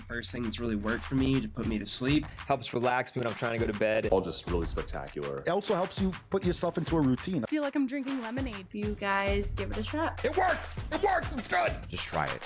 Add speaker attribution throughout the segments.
Speaker 1: first thing that's really worked for me to put me to sleep.
Speaker 2: Helps relax me when I'm trying to go to bed.
Speaker 3: All just really spectacular.
Speaker 4: It also helps you put yourself into a routine.
Speaker 5: I feel like I'm drinking lemonade.
Speaker 6: You guys give it a shot.
Speaker 4: It works! It works! It's good!
Speaker 2: Just try it.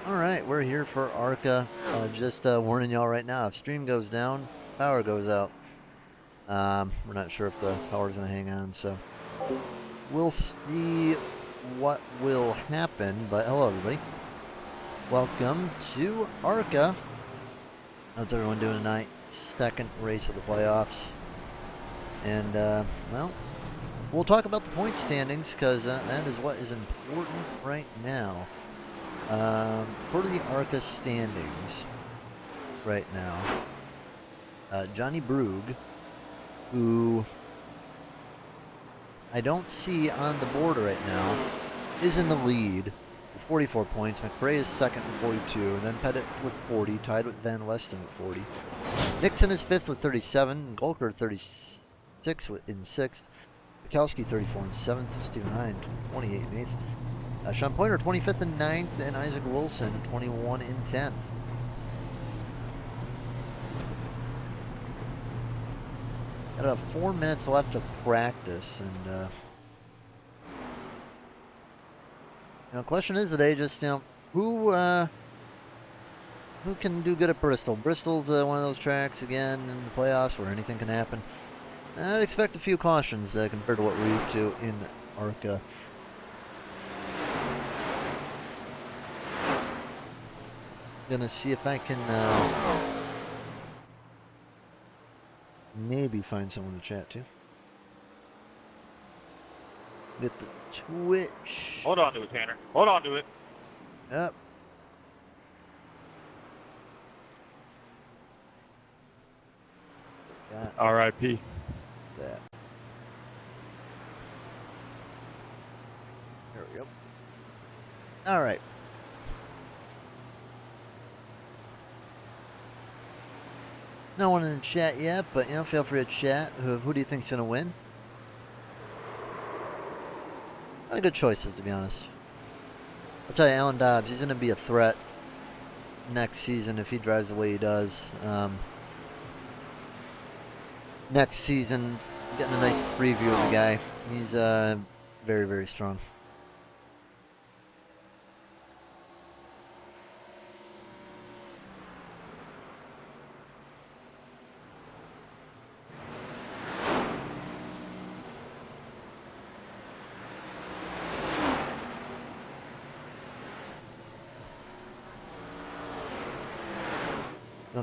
Speaker 7: Alright, we're here for Arca. Just warning y'all right now, if stream goes down, power goes out. We're not sure if the power's going to hang on, so we'll see what will happen. But hello everybody. Welcome to Arca. How's everyone doing tonight? Second race of the playoffs. And, well, we'll talk about the point standings, because that is what is important right now. For the Arca standings right now, Johnny Brug, who I don't see on the board right now, is in the lead with 44 points. McRae is second with 42, and then Pettit with 40, tied with Van Westen with 40. Nixon is fifth with 37, Golker 36 in sixth, Mikowski 34 in seventh, Stephen Hine 28 in eighth. Sean Pointer, 25th and 9th, and Isaac Wilson, 21 in 10th. Got about 4 minutes left of practice, and the question is today, just who can do good at Bristol? Bristol's one of those tracks again in the playoffs where anything can happen. I'd expect a few cautions compared to what we're used to in Arca. Gonna see if I can maybe find someone to chat to. Get the Twitch.
Speaker 8: Hold on to it, Tanner. Hold on to it.
Speaker 7: Yep. Got
Speaker 8: R.I.P.
Speaker 7: that. There we go. All right. No one in the chat yet, but feel free to chat. Who do you think's gonna win? Good choices, to be honest. I'll tell you, Alan Dobbs, he's gonna be a threat next season if he drives the way he does. Next season, getting a nice preview of the guy. He's very, very strong.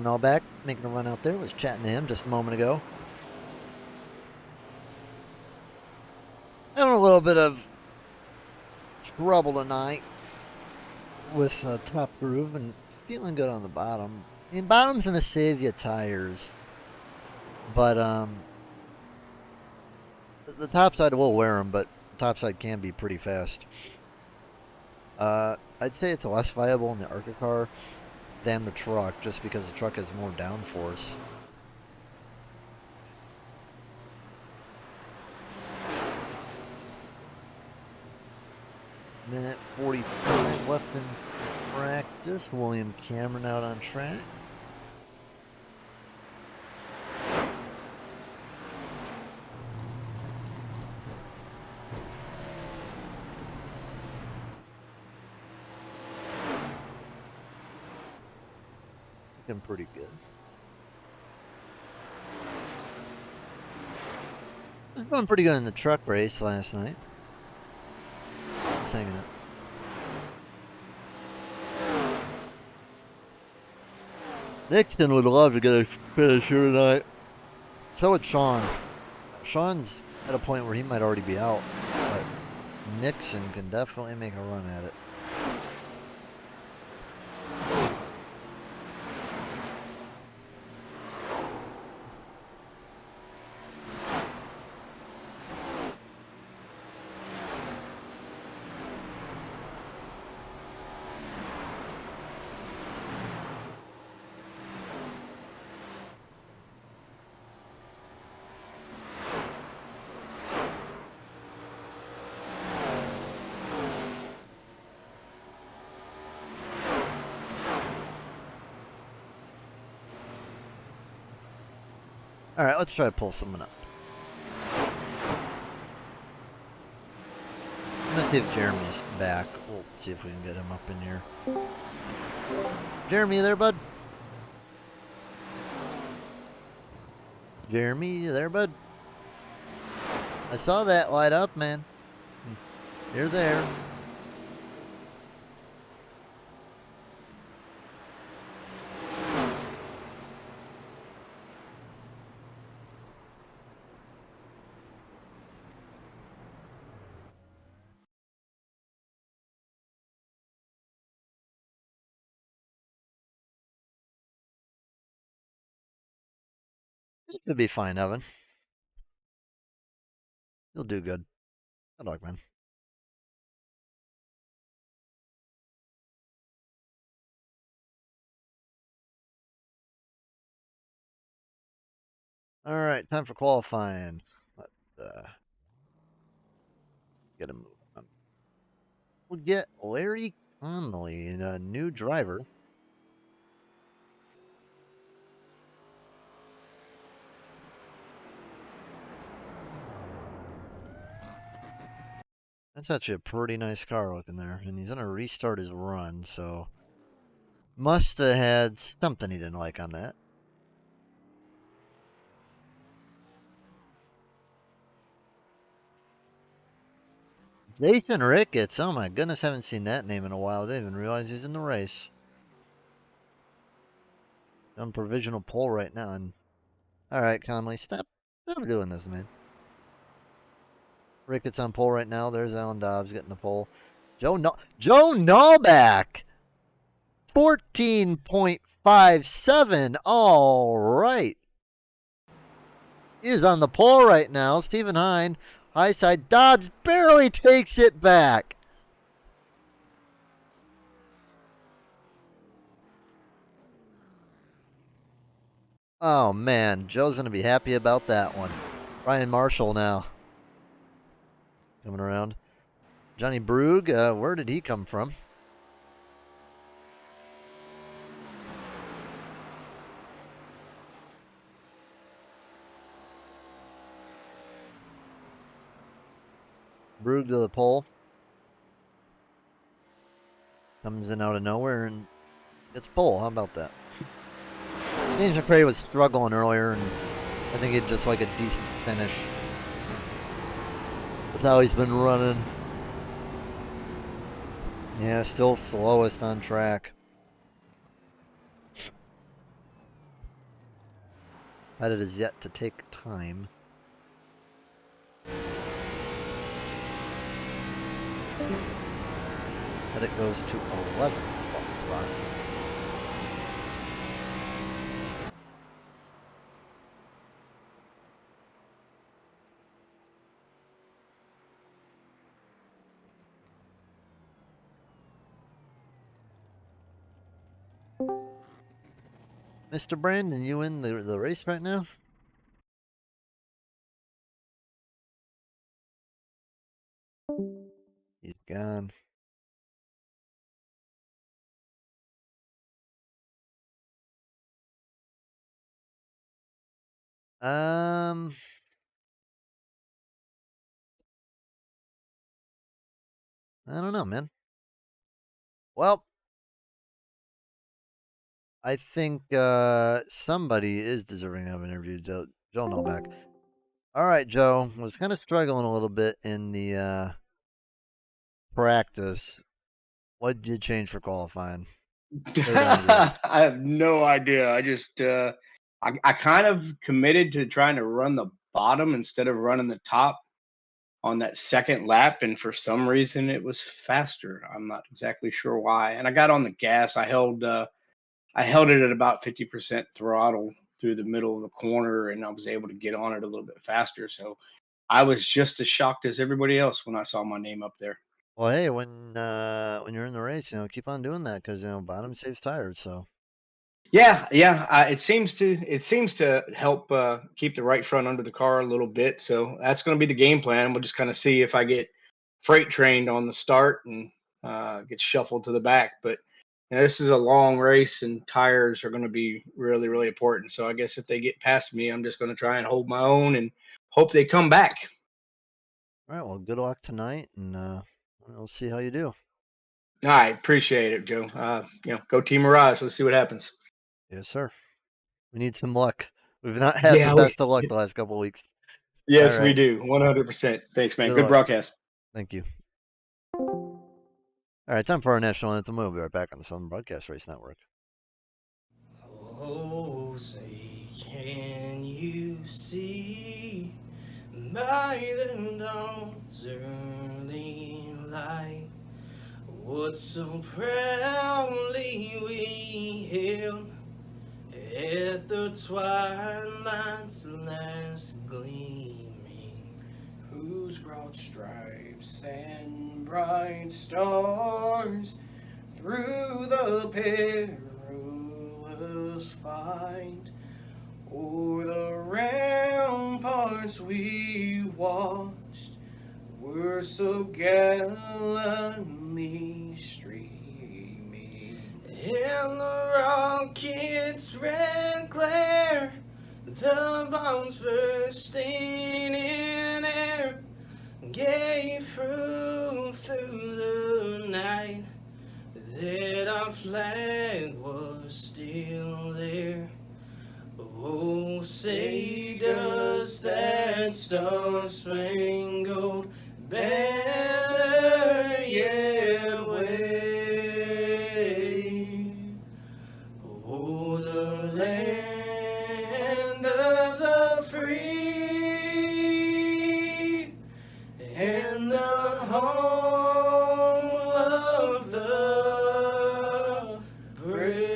Speaker 7: All back, making a run out there. Was chatting to him just a moment ago. Having a little bit of trouble tonight with top groove and feeling good on the bottom. I mean, bottom's gonna save you tires, but the top side will wear them, but the top side can be pretty fast. I'd say it's less viable in the Arca car than the truck, just because the truck has more downforce. Minute 45 left in practice. William Cameron out on track. Looking pretty good. Was doing pretty good in the truck race last night. Just hanging it. Nixon would love to get a finish here tonight. So would Sean. Sean's at a point where he might already be out, but Nixon can definitely make a run at it. Alright, let's try to pull someone up. Let's see if Jeremy's back. We'll see if we can get him up in here. Jeremy, you there, bud? Jeremy, you there, bud? I saw that light up, man. You're there. You'll be fine, Evan. You'll do good. Good luck, man. Alright, time for qualifying. Let's get him moving on. We'll get Larry Conley, a new driver. That's actually a pretty nice car looking there. And he's going to restart his run, so must have had something he didn't like on that. Jason Ricketts. Oh my goodness, haven't seen that name in a while. I didn't even realize he's in the race. On provisional pole right now. And alright, Conley, stop doing this, man. Ricketts on pole right now. There's Alan Dobbs getting the pole. Joe Nallback. 14.57. All right. He is on the pole right now. Stephen Hine. High side. Dobbs barely takes it back. Oh, man. Joe's going to be happy about that one. Ryan Marshall now. Coming around. Johnny Brugge, where did he come from? Brugge to the pole. Comes in out of nowhere and gets pole. How about that? James McRae was struggling earlier, and I think he'd just like a decent finish. That's how he's been running. Yeah, still slowest on track. Pilot is yet to take time. But it goes to 11th spot. Mr. Brandon, you in the race right now? He's gone. I don't know, man. Well, I think somebody is deserving of an interview. Joe Novak. All right, Joe. Was kind of struggling a little bit in the practice. What did you change for qualifying?
Speaker 3: I have no idea. I just I kind of committed to trying to run the bottom instead of running the top on that second lap, and for some reason it was faster. I'm not exactly sure why. And I got on the gas. I held it at about 50% throttle through the middle of the corner, and I was able to get on it a little bit faster. So I was just as shocked as everybody else when I saw my name up there.
Speaker 7: Well, hey, when you're in the race, keep on doing that because bottom saves tires. So
Speaker 3: Yeah, yeah. It seems to help keep the right front under the car a little bit. So that's going to be the game plan. We'll just kind of see if I get freight trained on the start and get shuffled to the back. But this is a long race, and tires are going to be really, really important. So I guess if they get past me, I'm just going to try and hold my own and hope they come back.
Speaker 7: all right, well, good luck tonight, and we'll see how you do.
Speaker 3: I appreciate it, Joe. Go Team Mirage. Let's see what happens.
Speaker 7: Yes, sir. We need some luck. We've not had the
Speaker 3: Yeah,
Speaker 7: best of luck the last couple of weeks.
Speaker 3: yes,
Speaker 7: All
Speaker 3: we
Speaker 7: right.
Speaker 3: do. 100%. Thanks, man.
Speaker 7: Good
Speaker 3: Good
Speaker 7: luck.
Speaker 3: broadcast.
Speaker 7: Thank you. All right, time for our national anthem. We'll be right back on the Southern Broadcast Race Network.
Speaker 1: Oh, say, can you see by the dawn's early light what so proudly we hailed at the twilight's last gleaming, whose broad stripes and bright stars through the perilous fight o'er the ramparts we watched were so gallantly streaming, and the rockets' red glare, the bombs bursting in air, gave proof through the night that our flag was still there. Oh, say does that star-spangled banner yet wave? Oh, the land of the free and the home of the brave.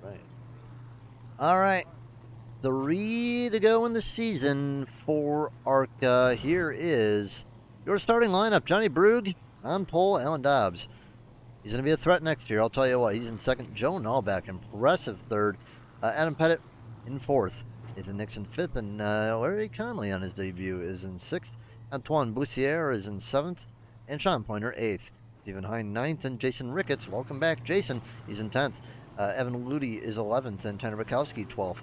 Speaker 7: Right. All right. 3 to go in the season for Arca. Here is your starting lineup. Johnny Brugge on pole, Alan Dobbs. He's going to be a threat next year. I'll tell you what. He's in second. Joe Nallback, impressive third. Adam Pettit in fourth. Ethan Nixon fifth. And Larry Conley on his debut is in sixth. Antoine Boussier is in seventh. And Sean Pointer eighth. Stephen Hine ninth. And Jason Ricketts, welcome back, Jason. He's in 10th. Evan Ludi is 11th. And Tanner Bukowski 12th.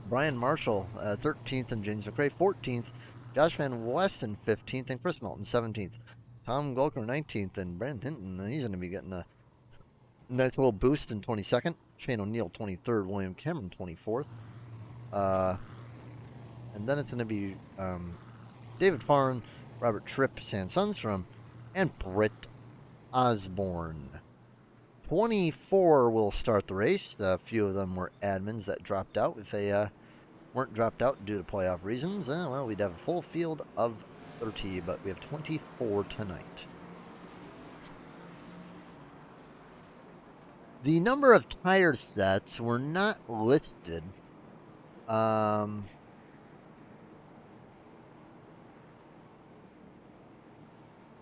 Speaker 7: Brian Marshall 13th. And James McRae 14th. Josh Van Westen 15th. And Chris Melton 17th. Tom Golker 19th, and Brandon Hinton, he's going to be getting a nice little boost in 22nd. Shane O'Neill 23rd, William Cameron 24th. And And then it's going to be David Farn, Robert Tripp, Sam Sundstrom, and Britt Osborne. 24 will start the race. A few of them were admins that dropped out. If they weren't dropped out due to playoff reasons, well, we'd have a full field of 30, but we have 24 tonight. The number of tire sets were not listed. I'm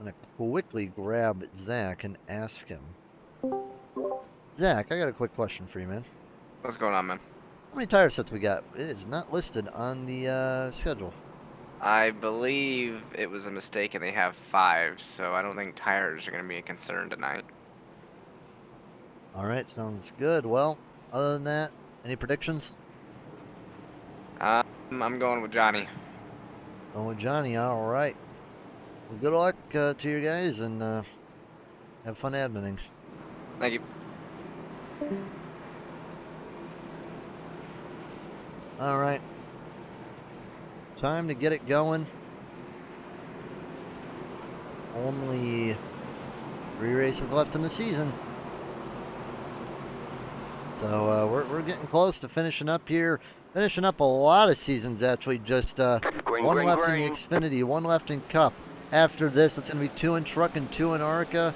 Speaker 7: going to quickly grab Zach and ask him. Zach, I got a quick question for you, man.
Speaker 5: What's going on, man?
Speaker 7: How many tire sets we got? It is not listed on the schedule.
Speaker 5: I believe it was a mistake and they have 5, so I don't think tires are going to be a concern tonight.
Speaker 7: All right, sounds good. Well, other than that, any predictions?
Speaker 5: I'm going with Johnny.
Speaker 7: Going with Johnny, all right. Well, good luck to you guys, and have fun adminning.
Speaker 5: Thank you.
Speaker 7: All right. Time to get it going. Only 3 races left in the season. So we're getting close to finishing up here. Finishing up a lot of seasons, actually. Just one left in the Xfinity, 1 left in Cup. After this, it's going to be 2 in Truck and 2 in Arca,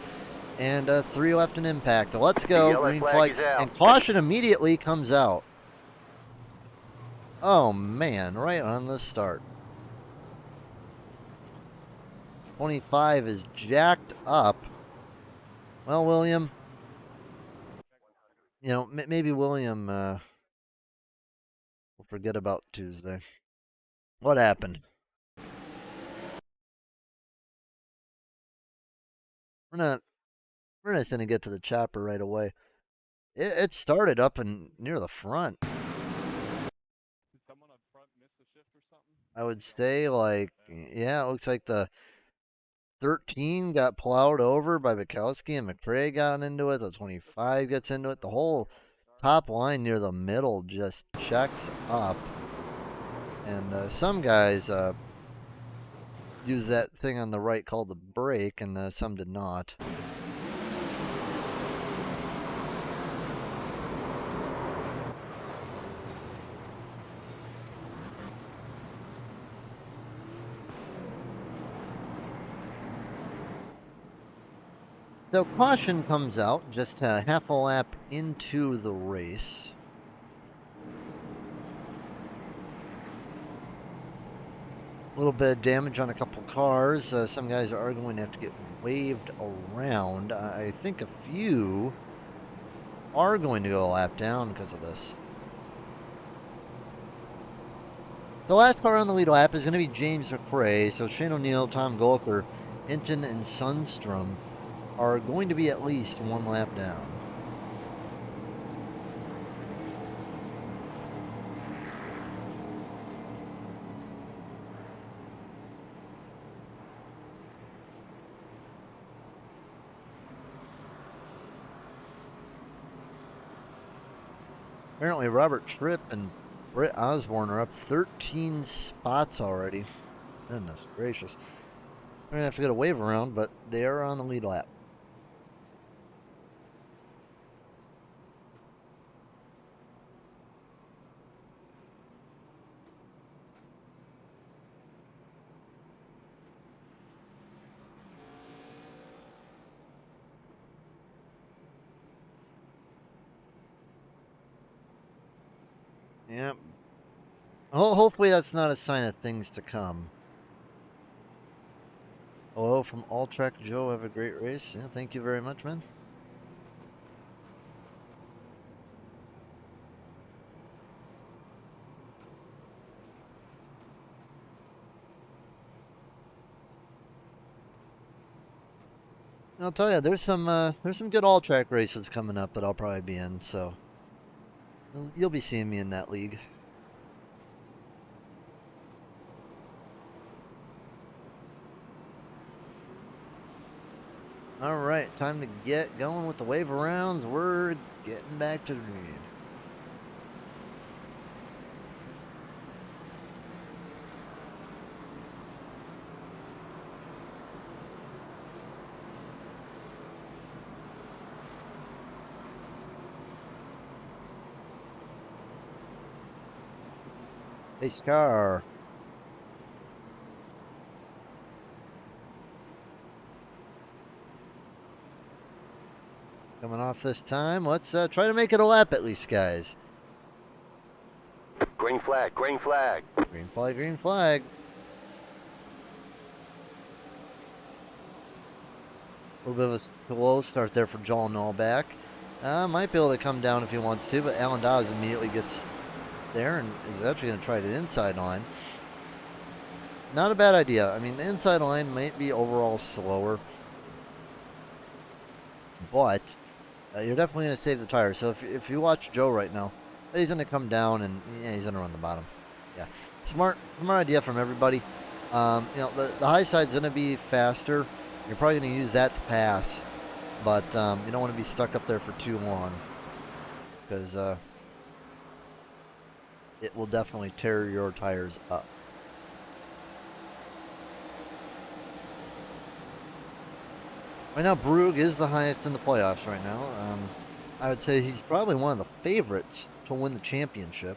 Speaker 7: and 3 left in Impact. Let's go. Green flag. And caution immediately comes out. Oh, man. Right on the start. 25 is jacked up. Well, William, you know, maybe William will forget about Tuesday. What happened? We're just gonna get to the chopper right away. It started up and near the front.
Speaker 8: Did someone up front miss the shift or something?
Speaker 7: I would say, like, yeah, it looks like the 13 got plowed over by Bukowski and McRae got into it. The 25 gets into it. The whole top line near the middle just checks up. And some guys use that thing on the right called the brake, and some did not. So caution comes out just half a lap into the race. A little bit of damage on a couple cars. Some guys are going to have to get waved around. I think a few are going to go a lap down because of this. The last car on the lead lap is going to be James McRae. So Shane O'Neill, Tom Golker, Hinton, and Sundstrom are going to be at least 1 lap down. Apparently Robert Tripp and Britt Osborne are up 13 spots already. Goodness gracious. We're going to have to get a wave around, but they are on the lead lap. Yep. Hopefully that's not a sign of things to come. Hello from All Track Joe. Have a great race. Yeah, thank you very much, man. I'll tell you, there's some good All Track races coming up that I'll probably be in, so you'll be seeing me in that league. All right, time to get going with the wave arounds. We're getting back to the green. Pace car. Coming off this time. Let's try to make it a lap at least, guys.
Speaker 9: Green flag, green flag.
Speaker 7: Green flag, green flag. A little bit of a slow start there for Joel Nullback. Might be able to come down if he wants to, but Alan Dawes immediately gets there and is actually going to try the inside line. Not a bad idea. I mean, the inside line might be overall slower, but you're definitely going to save the tires. So if you watch Joe right now, he's going to come down and yeah, he's going to run the bottom. Yeah, smart idea from everybody. You know, the high side's going to be faster. You're probably going to use that to pass, but you don't want to be stuck up there for too long because it will definitely tear your tires up. Right now, Brugge is the highest in the playoffs right now. I would say he's probably one of the favorites to win the championship.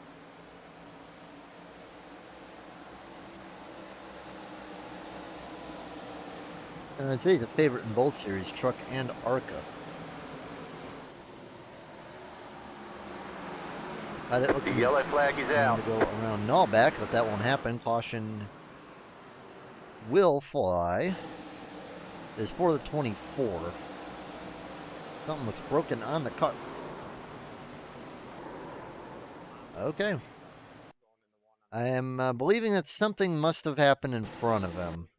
Speaker 7: And I'd say he's a favorite in both series, Truck and Arca. But it looks
Speaker 9: The yellow flag is out.
Speaker 7: to go around Nullback, but that won't happen. Caution will fly. It's for the 24. Something looks broken on the car. Okay. I am believing that something must have happened in front of him.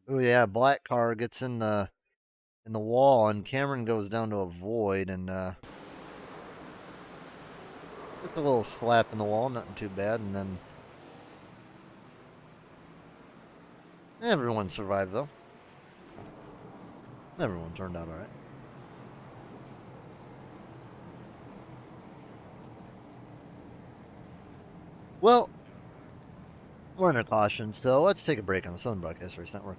Speaker 7: Oh yeah, black car gets in the wall, and Cameron goes down to a void, and just a little slap in the wall, nothing too bad, and then everyone survived though. Everyone turned out all right. Well, we're under caution, so let's take a break on the Southern Broadcast Race Network.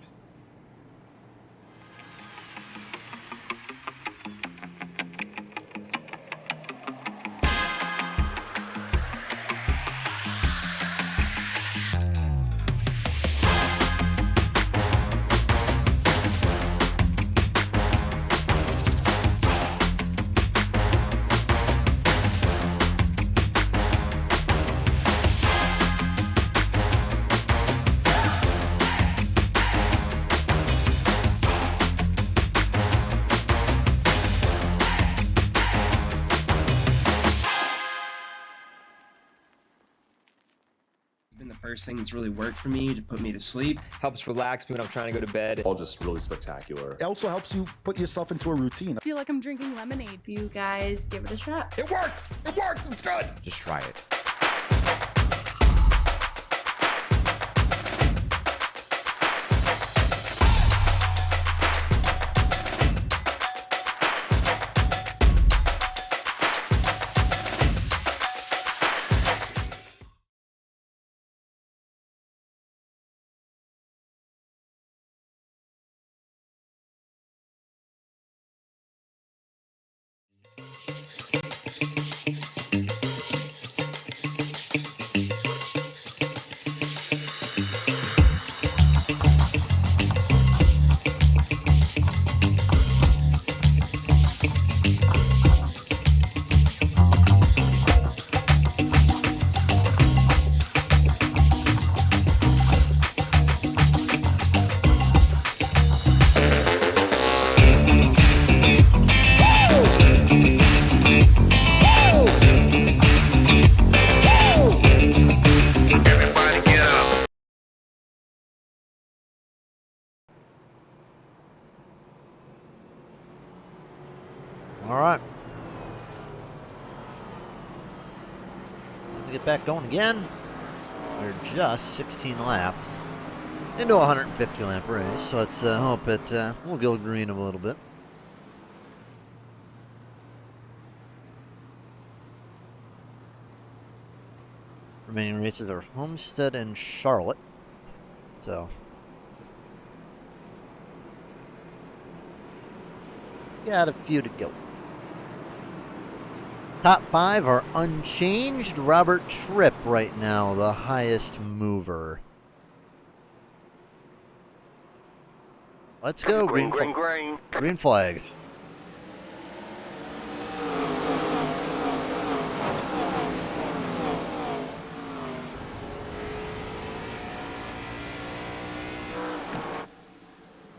Speaker 10: Been the first thing that's really worked for me to put me to sleep.
Speaker 2: Helps relax me when I'm trying to go to bed.
Speaker 11: All just really spectacular.
Speaker 4: It also helps you put yourself into a routine.
Speaker 6: I feel like I'm drinking lemonade. You guys give it a shot.
Speaker 4: It works! It works! It's good!
Speaker 2: Just try it.
Speaker 7: All right. Let's get back going again. We're just 16 laps into a 150 lap race, so let's hope it will go green a little bit. Remaining races are Homestead and Charlotte. So got a few to go. Top 5 are unchanged. Robert Tripp right now, the highest mover. Let's go.
Speaker 9: Green.
Speaker 7: Green flag.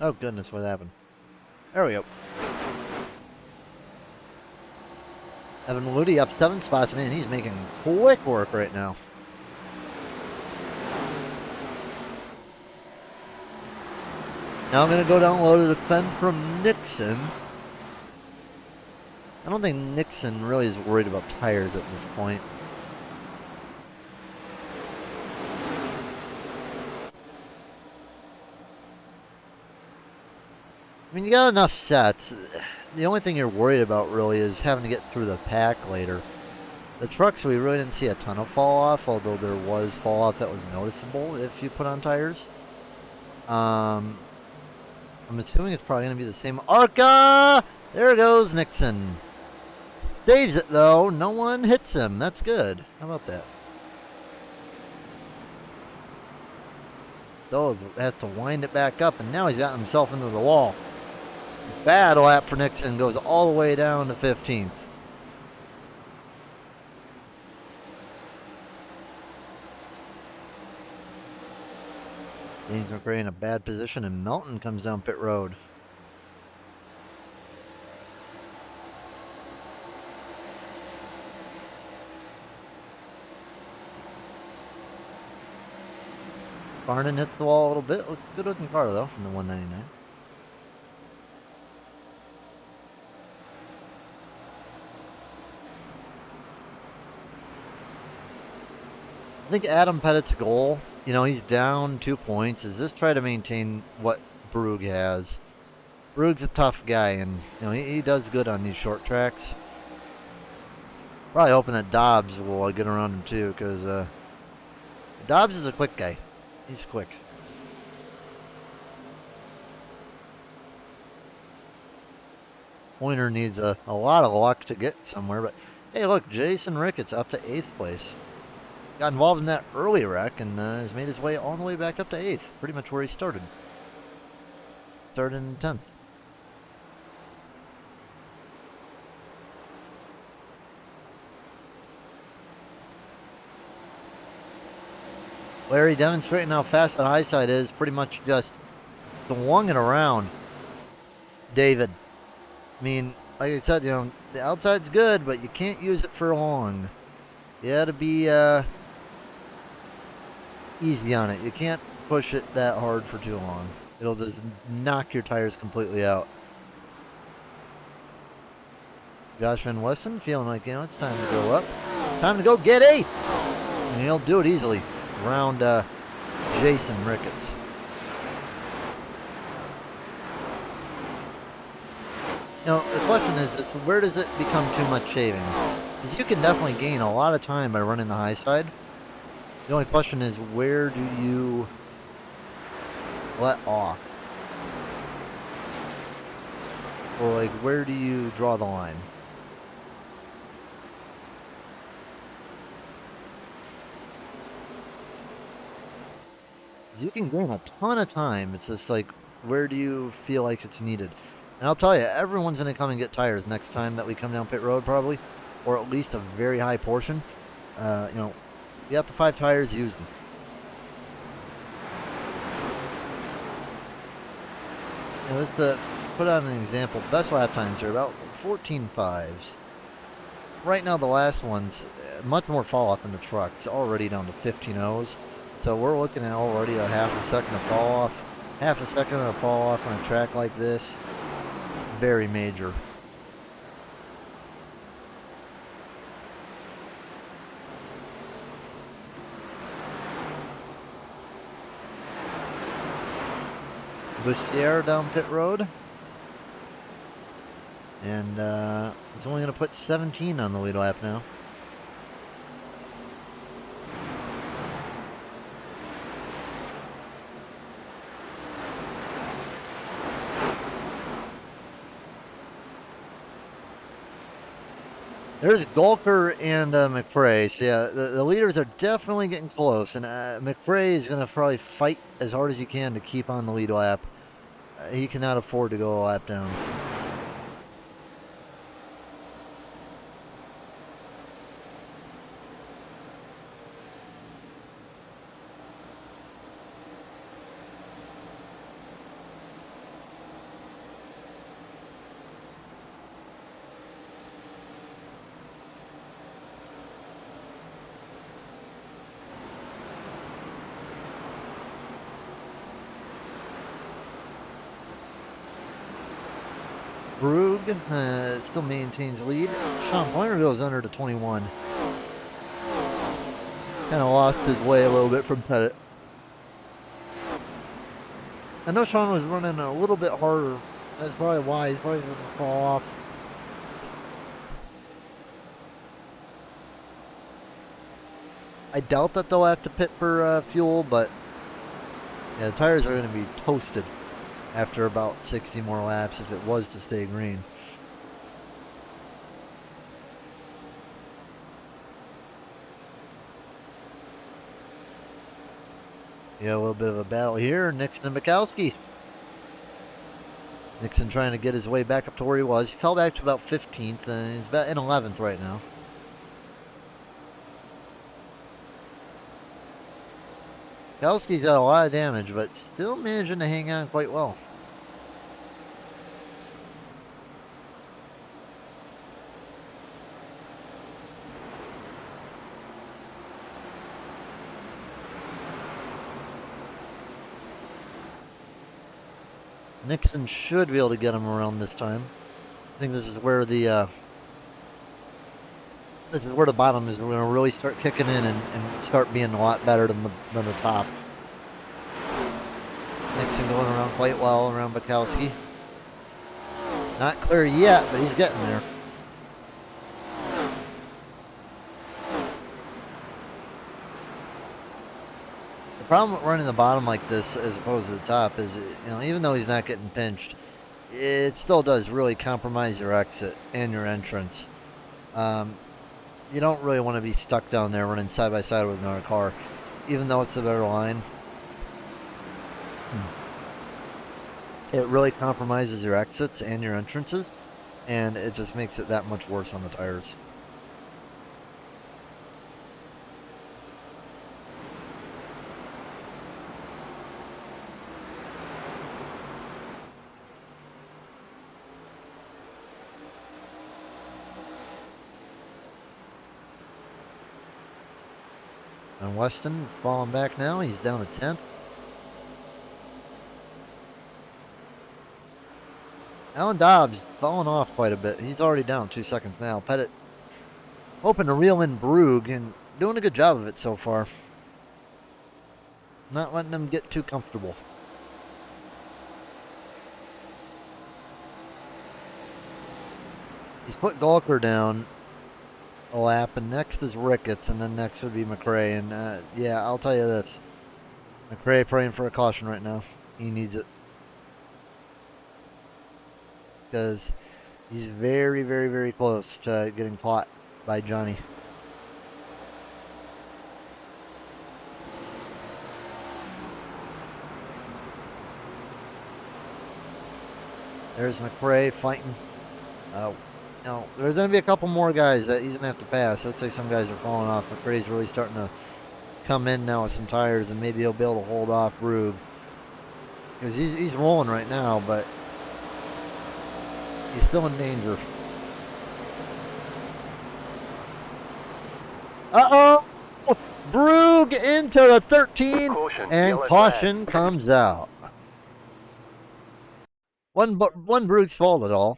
Speaker 7: Oh goodness, what happened? There we go. Evan Ludi up 7 spots. Man, he's making quick work right now. Now I'm going to go down low to defend from Nixon. I don't think Nixon really is worried about tires at this point. I mean, you got enough sets. The only thing you're worried about really is having to get through the pack later. The trucks, we really didn't see a ton of fall off, although there was fall off that was noticeable if you put on tires. I'm assuming it's probably going to be the same. Arca! There goes Nixon. Saves it though. No one hits him. That's good. How about that? Those have to wind it back up, and now he's gotten himself into the wall. Bad lap for Nixon, goes all the way down to 15th. James McRae in a bad position, and Melton comes down pit road. Barnon hits the wall a little bit. Good looking car though from the 199. I think Adam Pettit's goal, you know, he's down 2 points, is just try to maintain what Brugge has. Brugge's a tough guy, and you know he does good on these short tracks. Probably hoping that Dobbs will get around him too, because Dobbs is a quick guy. He's quick. Pointer needs a lot of luck to get somewhere, but hey, look, Jason Ricketts up to 8th place. Got involved in that early wreck and has made his way all the way back up to 8th, pretty much where he started. Started in 10th. Larry demonstrating how fast that high side is, pretty much just swinging around. David. I mean, like I said, you know, the outside's good, but you can't use it for long. You gotta be easy on it. You can't push it that hard for too long. It'll just knock your tires completely out. Josh Van Westen feeling like, you know, it's time to go up. Time to go get 8th! And he'll do it easily around Jason Ricketts. Now, the question is where does it become too much shaving? Because you can definitely gain a lot of time by running the high side. The only question is, where do you let off? Or, like, where do you draw the line? You can gain a ton of time. It's just like, where do you feel like it's needed? And I'll tell you, everyone's going to come and get tires next time that we come down pit road, probably. Or at least a very high portion. You know, you have the 5 tires, use them. You know, just to put on an example, best lap times are about 14.5s. Right now, the last one's much more fall off in the truck. It's already down to 15.0s. So we're looking at already a half a second of fall off. Half a second of fall off on a track like this. Very major. Bussiere down pit road. And it's only going to put 17 on the lead lap now. There's Gulker and McFray. So yeah, the leaders are definitely getting close, and McFray is going to probably fight as hard as he can to keep on the lead lap. He cannot afford to go a lap down. Brugge still maintains lead. Sean Pointer goes under to 21. Kind of lost his way a little bit from Pettit. I know Sean was running a little bit harder. That's probably why he's probably going to fall off. I doubt that they'll have to pit for fuel, but yeah, the tires are going to be toasted after about 60 more laps if it was to stay green. Yeah, a little bit of a battle here. Nixon and Mikowski. Nixon trying to get his way back up to where he was. He fell back to about 15th, and he's about in 11th right now. Mikowski's got a lot of damage, but still managing to hang on quite well. Nixon should be able to get him around this time. I think this is where the bottom is going to really start kicking in and start being a lot better than the top. Nixon going around quite well around Bukowski. Not clear yet, but he's getting there. The problem with running the bottom like this as opposed to the top is, you know, even though he's not getting pinched, it still does really compromise your exit and your entrance. You don't really want to be stuck down there running side by side with another car, even though it's a better line. It really compromises your exits and your entrances, and it just makes it that much worse on the tires. And Weston falling back now. He's down to 10th. Alan Dobbs falling off quite a bit. He's already down 2 seconds now. Pettit hoping to reel in Brugge and doing a good job of it so far. Not letting them get too comfortable. He's put Gulker down a lap, and next is Ricketts, and then next would be McRae. And yeah, I'll tell you this. McRae praying for a caution right now. He needs it. Because he's very, very, very close to getting caught by Johnny. There's McRae fighting. Now, there's going to be a couple more guys that he's going to have to pass. It looks like some guys are falling off. McRae's really starting to come in now with some tires, and maybe he'll be able to hold off Brugge. Because he's rolling right now, but he's still in danger. Uh-oh! Brugge into the 13, and caution comes out. One Brugge's fault at all.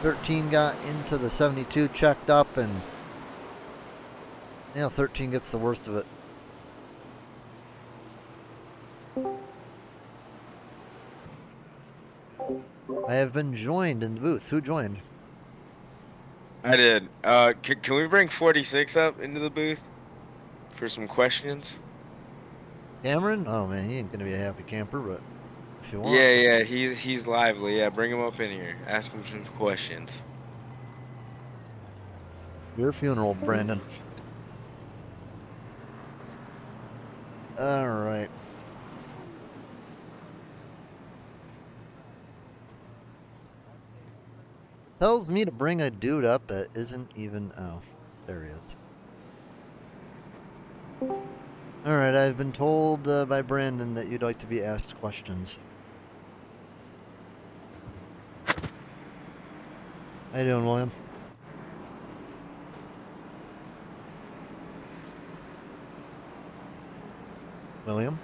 Speaker 7: 13 got into the 72, checked up, and now 13 gets the worst of it. I have been joined in the booth. Who joined?
Speaker 11: I did. Can we bring 46 up into the booth for some questions?
Speaker 7: Cameron? Oh man, he ain't gonna be a happy camper, but if you want.
Speaker 11: Yeah, he's lively. Yeah, bring him up in here. Ask him some questions.
Speaker 7: Your funeral, Brandon. All right. Tells me to bring a dude up that isn't even. Oh, there he is. All right, I've been told by Brandon that you'd like to be asked questions. How you doing, William? William?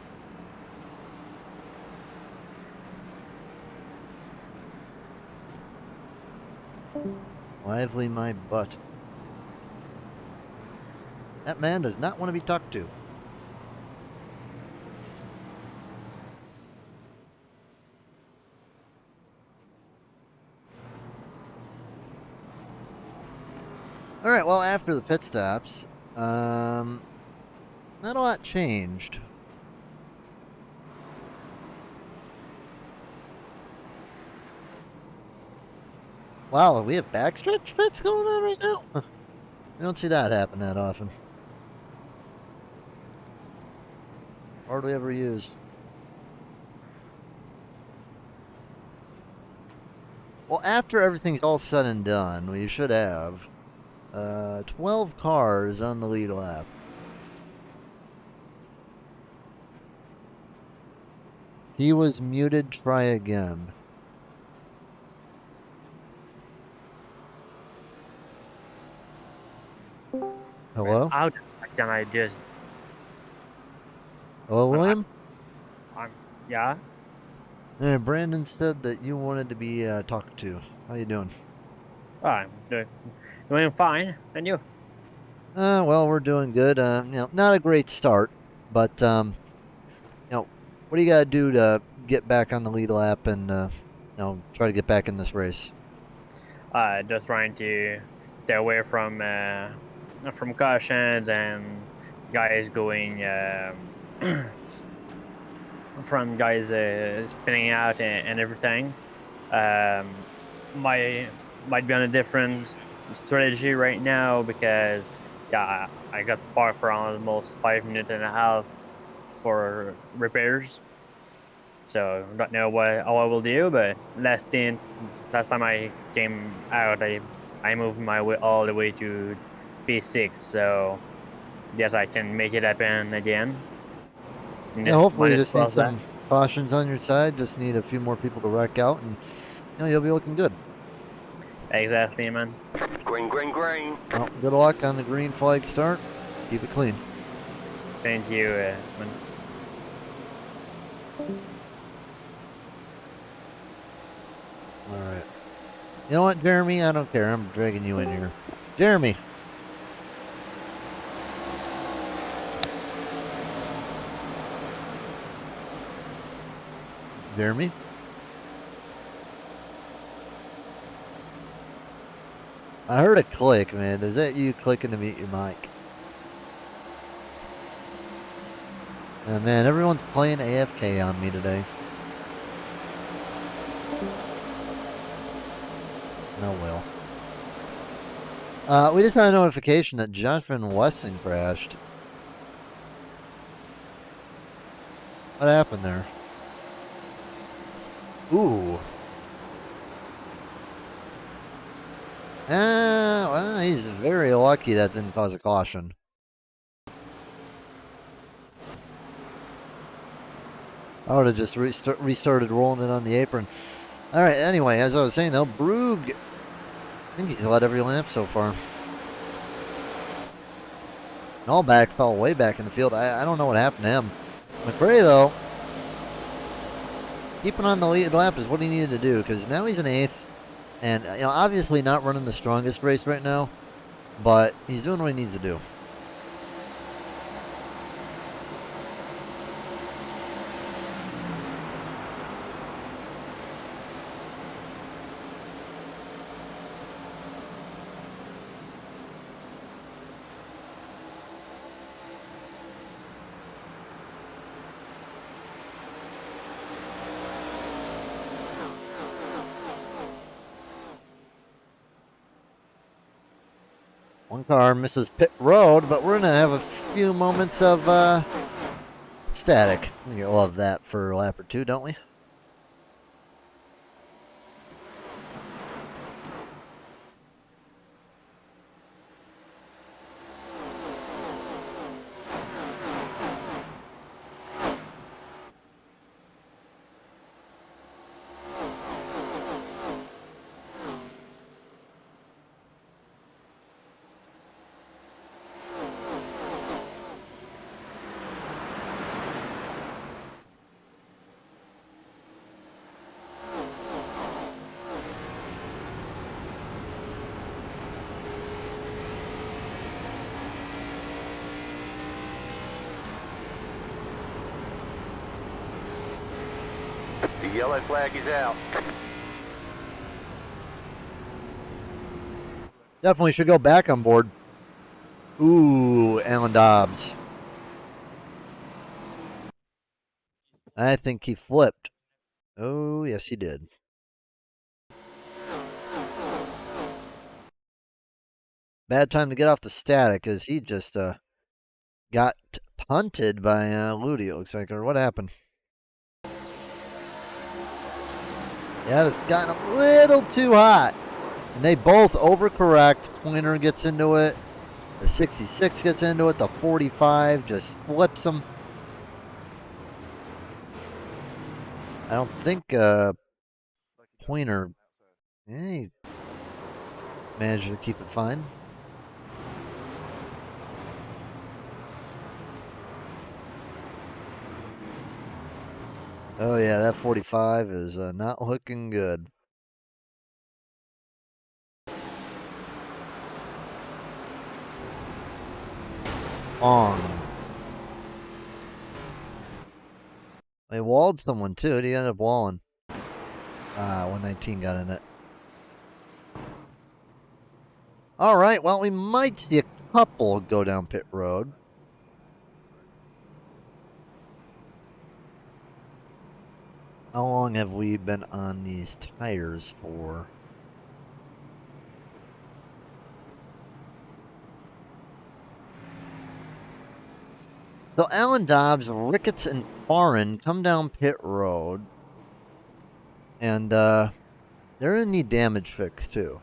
Speaker 7: Lively my butt. That man does not want to be talked to. All right, well, after the pit stops, not a lot changed. Wow, we have backstretch pits going on right now? I don't see that happen that often. Hardly ever used. Well, after everything's all said and done, we should have 12 cars on the lead lap. He was muted, try again. Hello?
Speaker 12: How can I just...
Speaker 7: Hello, William?
Speaker 12: Yeah?
Speaker 7: Brandon said that you wanted to be talked to. How you doing?
Speaker 12: Oh, I'm doing fine. And you?
Speaker 7: Well, we're doing good. You know, not a great start, but you know, what do you gotta do to get back on the lead lap and you know, try to get back in this race?
Speaker 12: Just trying to stay away from cautions and guys going from guys spinning out and everything. Might be on a different strategy right now because yeah, I got parked for almost 5 minutes and a half for repairs. So don't know how I will do, but last time I came out, I moved my way all the way to P6. So yes, I can make it happen again.
Speaker 7: Yeah, hopefully you
Speaker 12: Minus
Speaker 7: just need
Speaker 12: 12 left.
Speaker 7: some cautions on your side. Just need a few more people to wreck out, and you know, you'll be looking good.
Speaker 12: Exactly, man.
Speaker 9: Green, green, green.
Speaker 7: Well, good luck on the green flag start. Keep it clean.
Speaker 12: Thank you, man.
Speaker 7: All right. You know what, Jeremy? I don't care. I'm dragging you in here. Jeremy. Jeremy? I heard a click, man. Is that you clicking to mute your mic? Man, everyone's playing AFK on me today. Oh well. We just had a notification that Jonathan Weston crashed. What happened there? Ooh. Well, he's very lucky that didn't cause a caution. I would have just restarted rolling it on the apron. All right, anyway, as I was saying, though, Brugge, I think he's led every lap so far. Allback fell way back in the field. I don't know what happened to him. McRae, though, keeping on the lead lap is what he needed to do, because now he's in 8th. And, you know, obviously not running the strongest race right now, but he's doing what he needs to do. One car misses pit road, but we're going to have a few moments of static. We love that for a lap or two, don't we?
Speaker 9: The yellow flag is out.
Speaker 7: Definitely should go back on board. Ooh, Alan Dobbs. I think he flipped. Oh, yes, he did. Bad time to get off the static as he just got punted by Ludi, it looks like. Or what happened? Yeah, it's gotten a little too hot. And they both overcorrect. Pointer gets into it. The 66 gets into it. The 45 just flips them. I don't think Pointer, he managed to keep it fine. Oh yeah, that 45 is not looking good. On. They walled someone too. He ended up walling. 119 got in it. All right, well, we might see a couple go down pit road. How long have we been on these tires for? So Alan Dobbs, Ricketts, and Foreign come down pit road. And they're going to need damage fix too.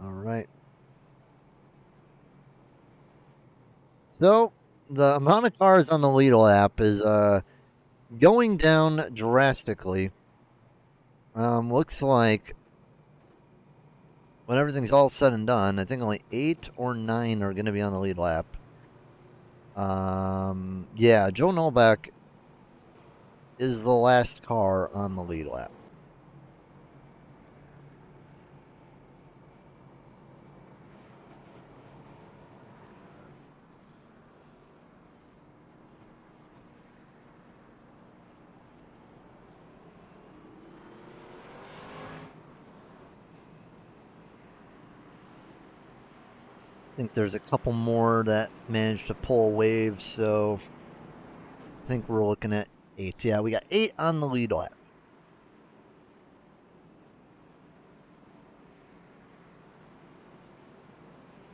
Speaker 7: All right. So the amount of cars on the lead lap is going down drastically. Looks like when everything's all said and done, I think only 8 or 9 are going to be on the lead lap. Yeah, Joe Nolbeck is the last car on the lead lap. I think there's a couple more that managed to pull a wave, so I think we're looking at 8. Yeah, we got 8 on the lead lap.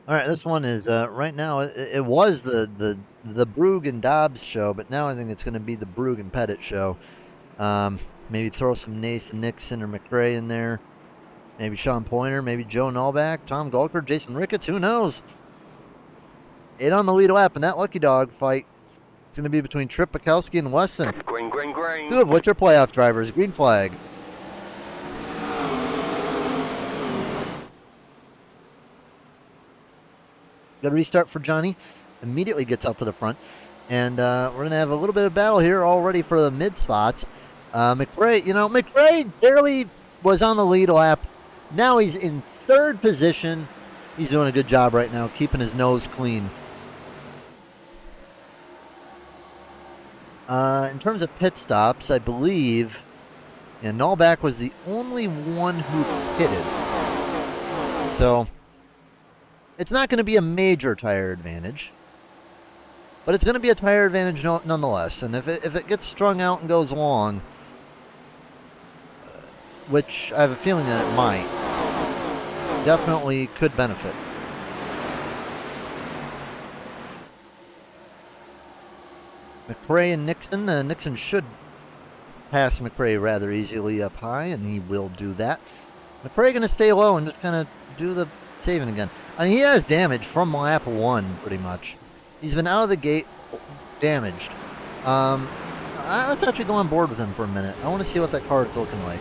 Speaker 7: All right, this one is right now. It was the Brugge and Dobbs show, but now I think it's going to be the Brugge and Pettit show. Maybe throw some Nathan Nixon or McRae in there. Maybe Sean Pointer, maybe Joe Nalback, Tom Gulker, Jason Ricketts, who knows? 8 on the lead lap in that lucky dog fight. It's going to be between Trip Bukowski and Wesson.
Speaker 9: Green, green, green.
Speaker 7: 2 of which are playoff drivers. Green flag. Good restart for Johnny. Immediately gets out to the front. And we're going to have a little bit of battle here already for the mid spots. McRae, McRae barely was on the lead lap Now he's in 3rd position. He's doing a good job right now, keeping his nose clean. In terms of pit stops, I believe, Nullback was the only one who pitted. So, it's not going to be a major tire advantage. But it's going to be a tire advantage nonetheless. And if it gets strung out and goes long, which I have a feeling that it might, definitely could benefit. McRae and Nixon. Nixon should pass McRae rather easily up high, and he will do that. McRae going to stay low and just kind of do the saving again. I mean, he has damage from lap 1, pretty much. He's been out of the gate damaged. Let's actually go on board with him for a minute. I want to see what that card's looking like.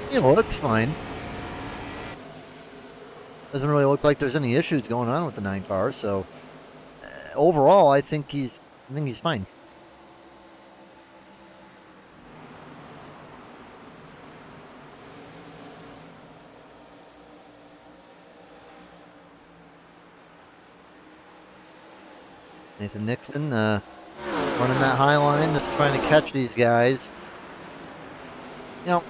Speaker 7: He looks fine. Doesn't really look like there's any issues going on with the 9 car, so overall, I think he's fine. Nathan Nixon running that high line, just trying to catch these guys. You know,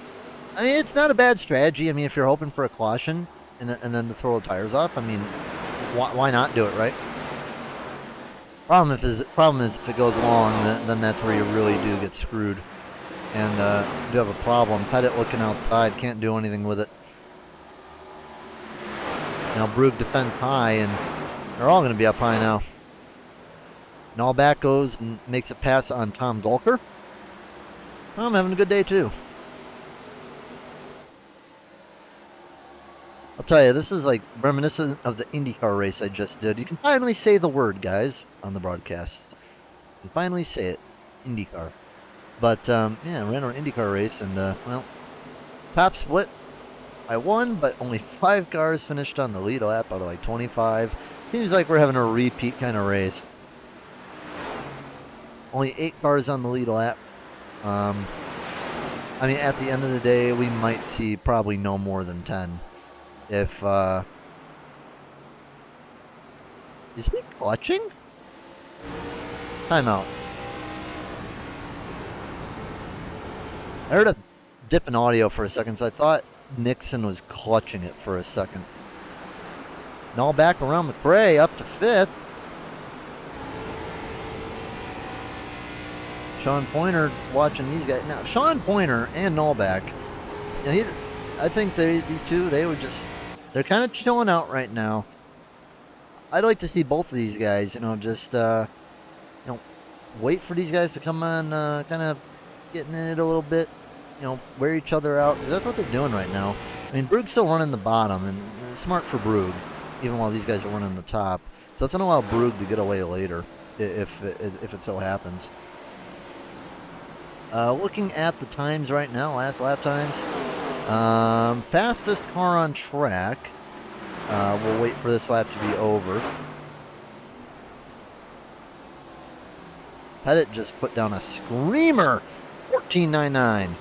Speaker 7: I mean, it's not a bad strategy. I mean, if you're hoping for a caution and then to throw the tires off, I mean, why not do it, right? Problem is if it goes long, then that's where you really do get screwed. And you do have a problem. Pettit looking outside, can't do anything with it. Now Brugge defends high, and they're all going to be up high now. And all back goes and makes a pass on Tom Gulker. I'm having a good day too. I'll tell you, this is like reminiscent of the IndyCar race I just did. You can finally say the word, guys, on the broadcast. You can finally say it, IndyCar. But yeah, I ran our IndyCar race, and well, top split. I won, but only 5 cars finished on the lead lap out of like 25. Seems like we're having a repeat kind of race. Only 8 cars on the lead lap. I mean, at the end of the day, we might see probably no more than 10. If, is he clutching? Timeout. I heard a dip in audio for a second, so I thought Nixon was clutching it for a second. And all back around McRae up to 5th. Sean Pointer's watching these guys. Now, Sean Pointer and Nullback, you know, I think these two, they're kind of chilling out right now. I'd like to see both of these guys, you know, just, wait for these guys to come on, kind of getting in it a little bit, you know, wear each other out. 'Cause that's what they're doing right now. I mean, Brugge's still running the bottom, and it's smart for Brugge, even while these guys are running the top. So it's going to allow Brugge to get away later, if it so happens. Looking at the times right now, last lap times. Fastest car on track. We'll wait for this lap to be over. Pettit just put down a screamer. 14.99.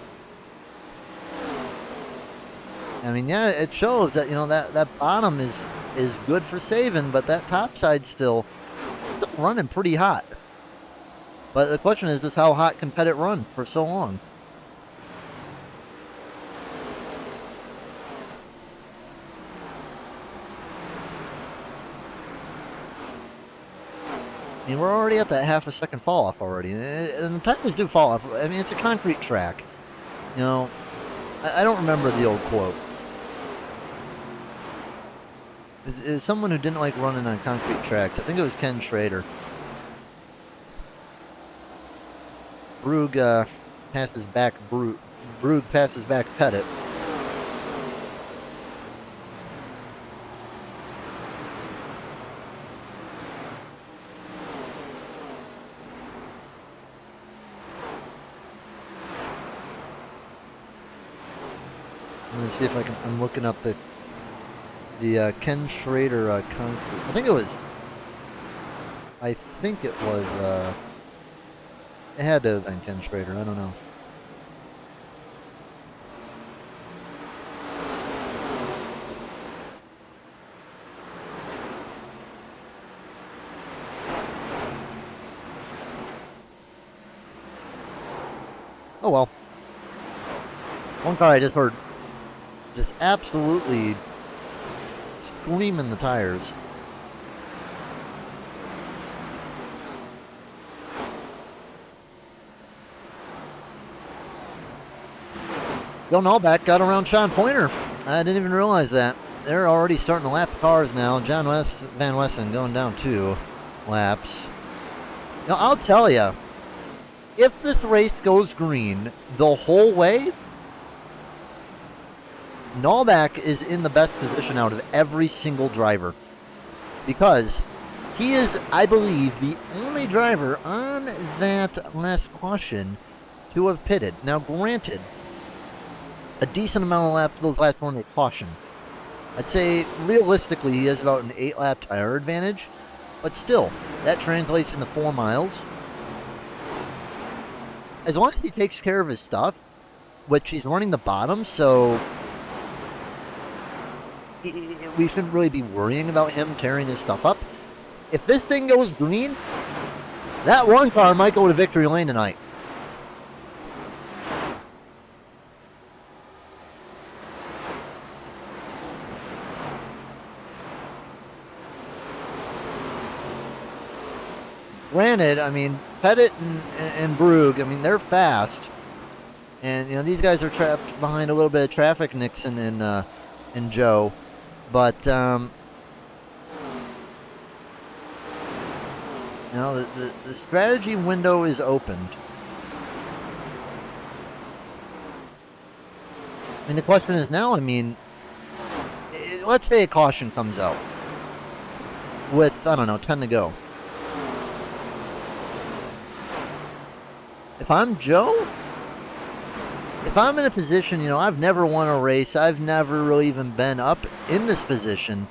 Speaker 7: I mean, yeah, it shows that, you know, that bottom is good for saving, but that top side's still running pretty hot. But the question is just how hot can Pettit run for so long? I mean, we're already at that half a second fall off already, and the tires do fall off. I mean, it's a concrete track. You know, I don't remember the old quote. It was someone who didn't like running on concrete tracks. I think it was Ken Schrader. Brugge passes back Brugge passes back Pettit. Let me see if I'm looking up the Ken Schrader concrete. I think it was It had to have been Ken Schrader. I don't know. Oh well. One car I just heard just absolutely screaming the tires. Bill Nallback got around Sean Pointer. I didn't even realize that. They're already starting to lap cars now. John Van Wessen going down 2 laps. Now, I'll tell you, if this race goes green the whole way, Nallback is in the best position out of every single driver. Because he is, I believe, the only driver on that last caution to have pitted. Now, granted, a decent amount of laps those last one were caution. I'd say realistically he has about an 8-lap tire advantage, but still, that translates into 4 miles. As long as he takes care of his stuff, which he's running the bottom, so we shouldn't really be worrying about him tearing his stuff up. If this thing goes green, that one car might go to victory lane tonight. Granted, I mean, Pettit and Brugge, I mean, they're fast. And, you know, these guys are trapped behind a little bit of traffic, Nixon and Joe. But, you know, the strategy window is opened. I mean, the question is now, I mean, let's say a caution comes out with, I don't know, 10 to go. If I'm Joe, if I'm in a position, you know, I've never won a race, I've never really even been up in this position.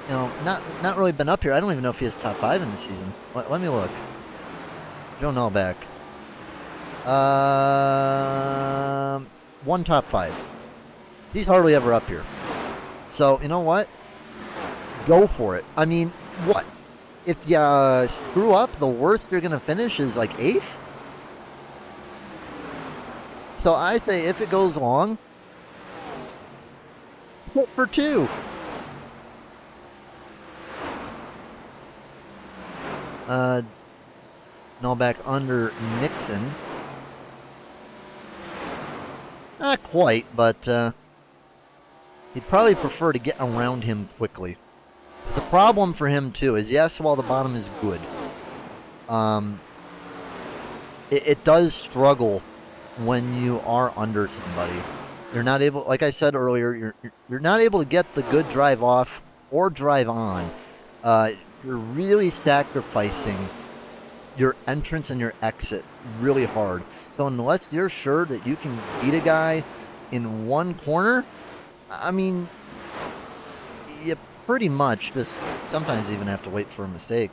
Speaker 7: You know, not really been up here. I don't even know if he has top 5 in the season. Let me look. Joe Nallback. 1 top 5. He's hardly ever up here. So, you know what? Go for it. I mean, what? If you screw up, the worst you're going to finish is like 8th? So I say if it goes long, hit for 2. Nallback under Nixon. Not quite, but he'd probably prefer to get around him quickly. The problem for him too is, yes, while the bottom is good, it does struggle when you are under somebody. You're not able, like I said earlier, you're not able to get the good drive off or drive on. You're really sacrificing your entrance and your exit really hard. So unless you're sure that you can beat a guy in one corner, I mean, you pretty much just sometimes even have to wait for a mistake.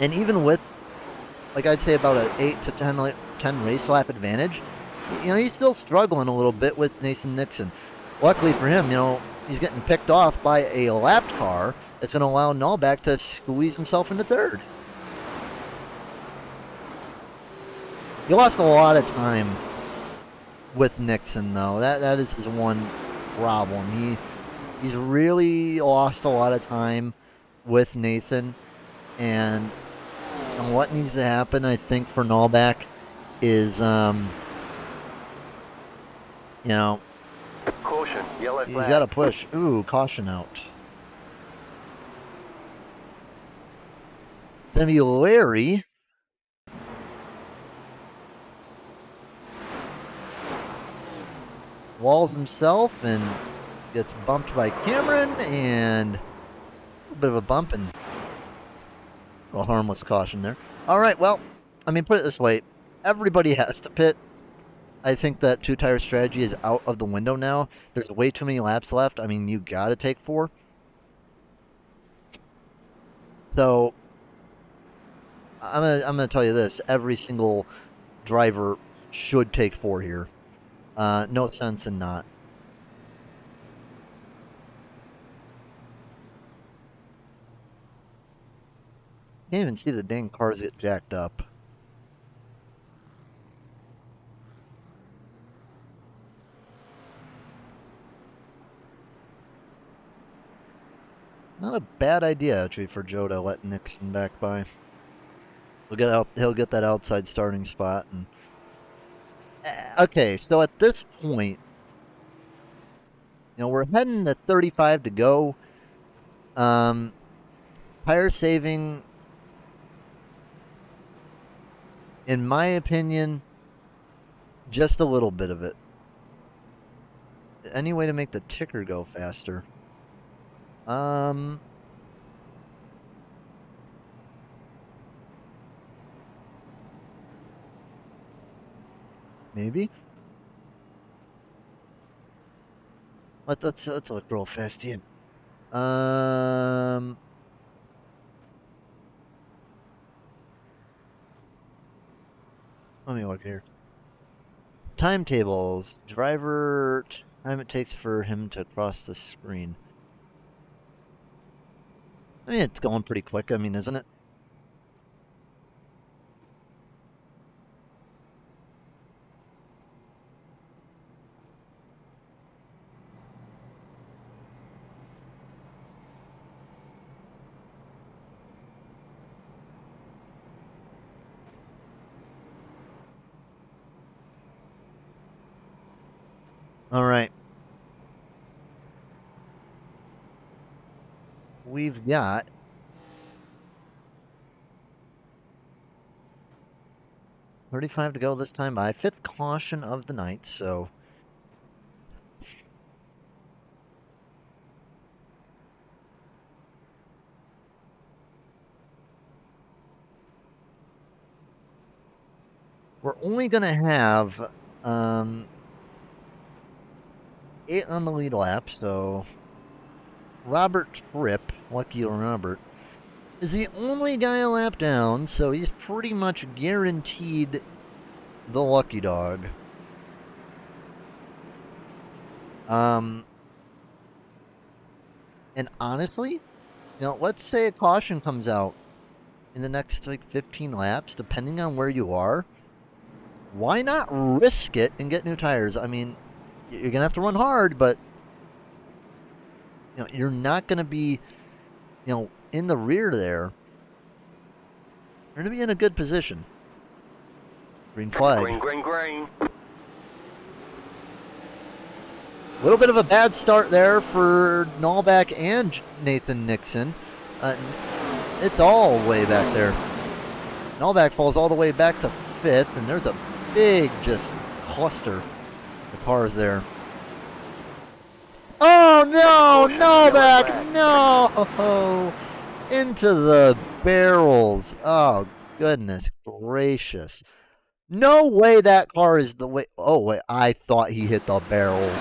Speaker 7: And even with, like I'd say about an 8 to 10 race lap advantage, you know, he's still struggling a little bit with Nathan Nixon. Luckily for him, you know, he's getting picked off by a lapped car that's going to allow Nallback to squeeze himself into 3rd. He lost a lot of time with Nixon, though. That is his one problem. He's really lost a lot of time with Nathan, and what needs to happen, I think, for Nallback is, you know,
Speaker 9: Caution, yellow flag.
Speaker 7: He's got to push. Ooh, caution out. Then be Larry. Walls himself and gets bumped by Cameron, and a little bit of a bump and a harmless caution there. All right, well, I mean, put it this way. Everybody has to pit. I think that 2-tire strategy is out of the window now. There's way too many laps left. I mean, you got to take 4. So, I'm gonna tell you this: every single driver should take 4 here. No sense in not. Can't even see the dang cars get jacked up. Not a bad idea, actually, for Joe to let Nixon back by. He'll get that outside starting spot. And okay, so at this point, we're heading to 35 to go. Tire saving, in my opinion, just a little bit of it. Any way to make the ticker go faster? Maybe. Let's look real fast here. Let me look here. Timetables. Driver time it takes for him to cross the screen. I mean, it's going pretty quick. I mean, isn't it? All right. We've got 35 to go this time by 5th caution of the night, so we're only going to have 8 on the lead lap, so Robert Tripp, lucky Robert, is the only guy a lap down, so he's pretty much guaranteed the lucky dog. And honestly, let's say a caution comes out in the next like 15 laps, depending on where you are. Why not risk it and get new tires? I mean, you're gonna have to run hard, but you're not gonna be, in the rear there. You're gonna be in a good position. Green flag.
Speaker 9: Green, green, green.
Speaker 7: A little bit of a bad start there for Nallback and Nathan Nixon. It's all way back there. Nallback falls all the way back to 5th, and there's a big just cluster of cars there. Oh no, Nallback, no! Into the barrels. Oh, goodness gracious. No way that car is the way. Oh, wait, I thought he hit the barrels.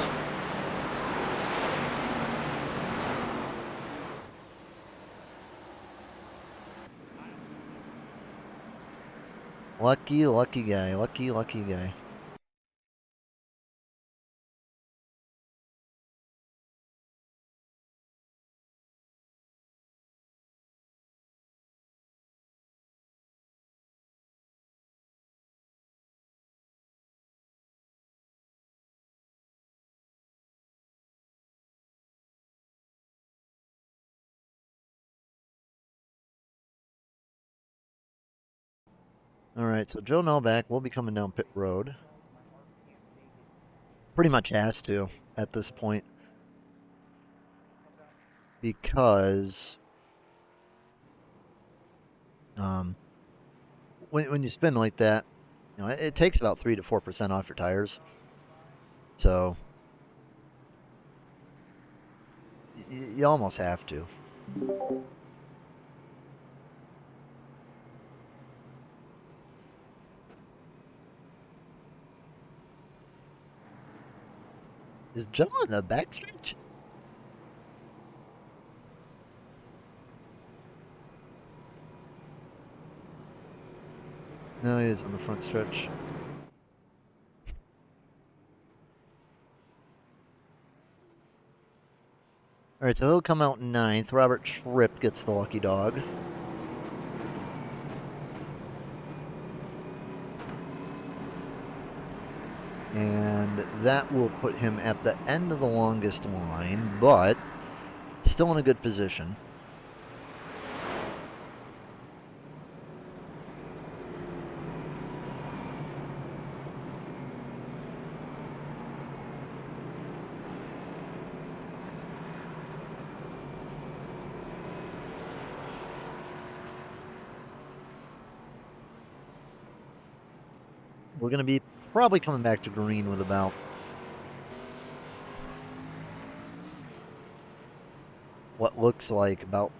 Speaker 7: Lucky guy. Lucky guy. Alright, so Joe Nallback will be coming down pit road. Pretty much has to at this point. Because when you spin like that, it takes about 3 to 4% off your tires. So you almost have to. Is Joe on the backstretch? No, he is on the front stretch. Alright, so he'll come out 9th. Robert Tripp gets the lucky dog. And that will put him at the end of the longest line, but still in a good position. We're going to be probably coming back to green with about what looks like about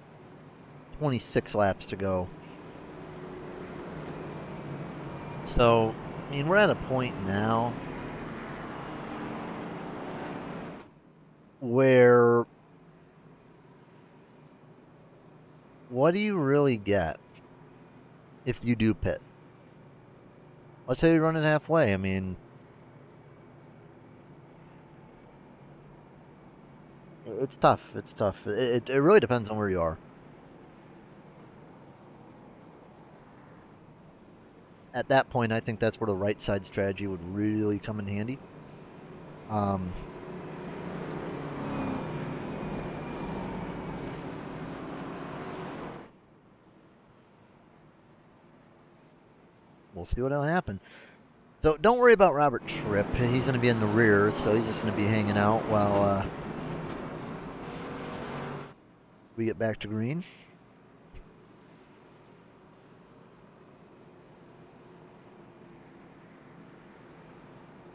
Speaker 7: 26 laps to go. So, I mean, we're at a point now where what do you really get if you do pit? Let's say you run it halfway. I mean, it's tough. It's tough. It really depends on where you are. At that point, I think that's where the right side strategy would really come in handy. We'll see what'll happen. So don't worry about Robert Tripp. He's going to be in the rear, so he's just going to be hanging out while we get back to green.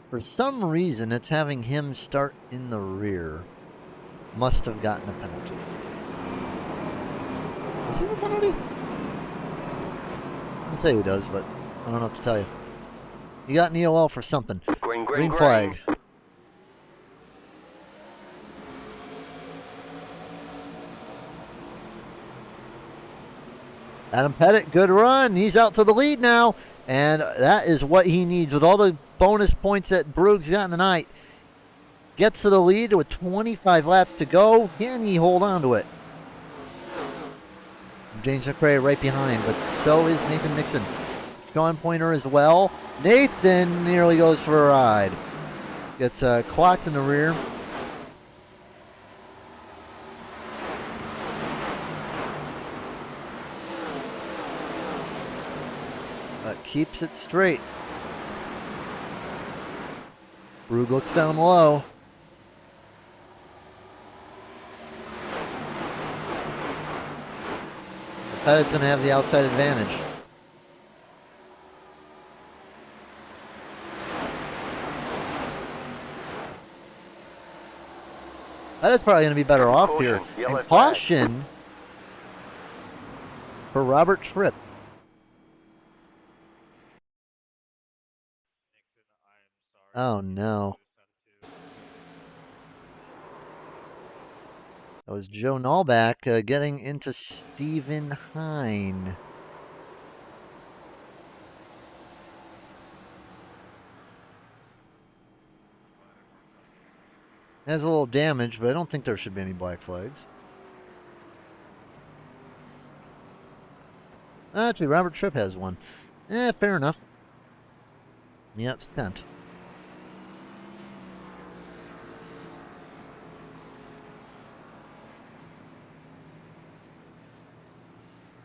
Speaker 7: For some reason, it's having him start in the rear. Must have gotten a penalty. Does he have a penalty? I'd say he does, but I don't know what to tell you. You got an EOL for something. Green flag. Adam Pettit, good run. He's out to the lead now. And that is what he needs with all the bonus points that Brug's got in the night. Gets to the lead with 25 laps to go. Can he hold on to it? James McRae right behind, but so is Nathan Nixon. Sean Pointer as well. Nathan nearly goes for a ride. Gets clocked in the rear. But keeps it straight. Brug looks down low. Pettit's going to have the outside advantage. That is probably going to be better off here. And caution for Robert Tripp. Oh no. That was Joe Nallback getting into Stephen Hine. Has a little damage, but I don't think there should be any black flags. Actually, Robert Tripp has one. Fair enough. Yeah, it's 10th.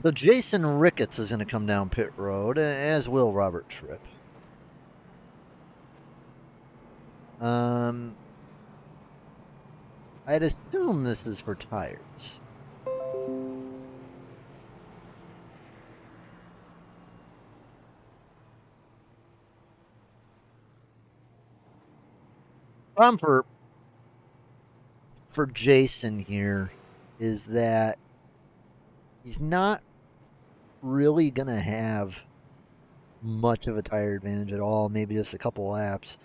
Speaker 7: So Jason Ricketts is going to come down pit road, as will Robert Tripp. I'd assume this is for tires. Problem for Jason here is that he's not really going to have much of a tire advantage at all, maybe just a couple laps.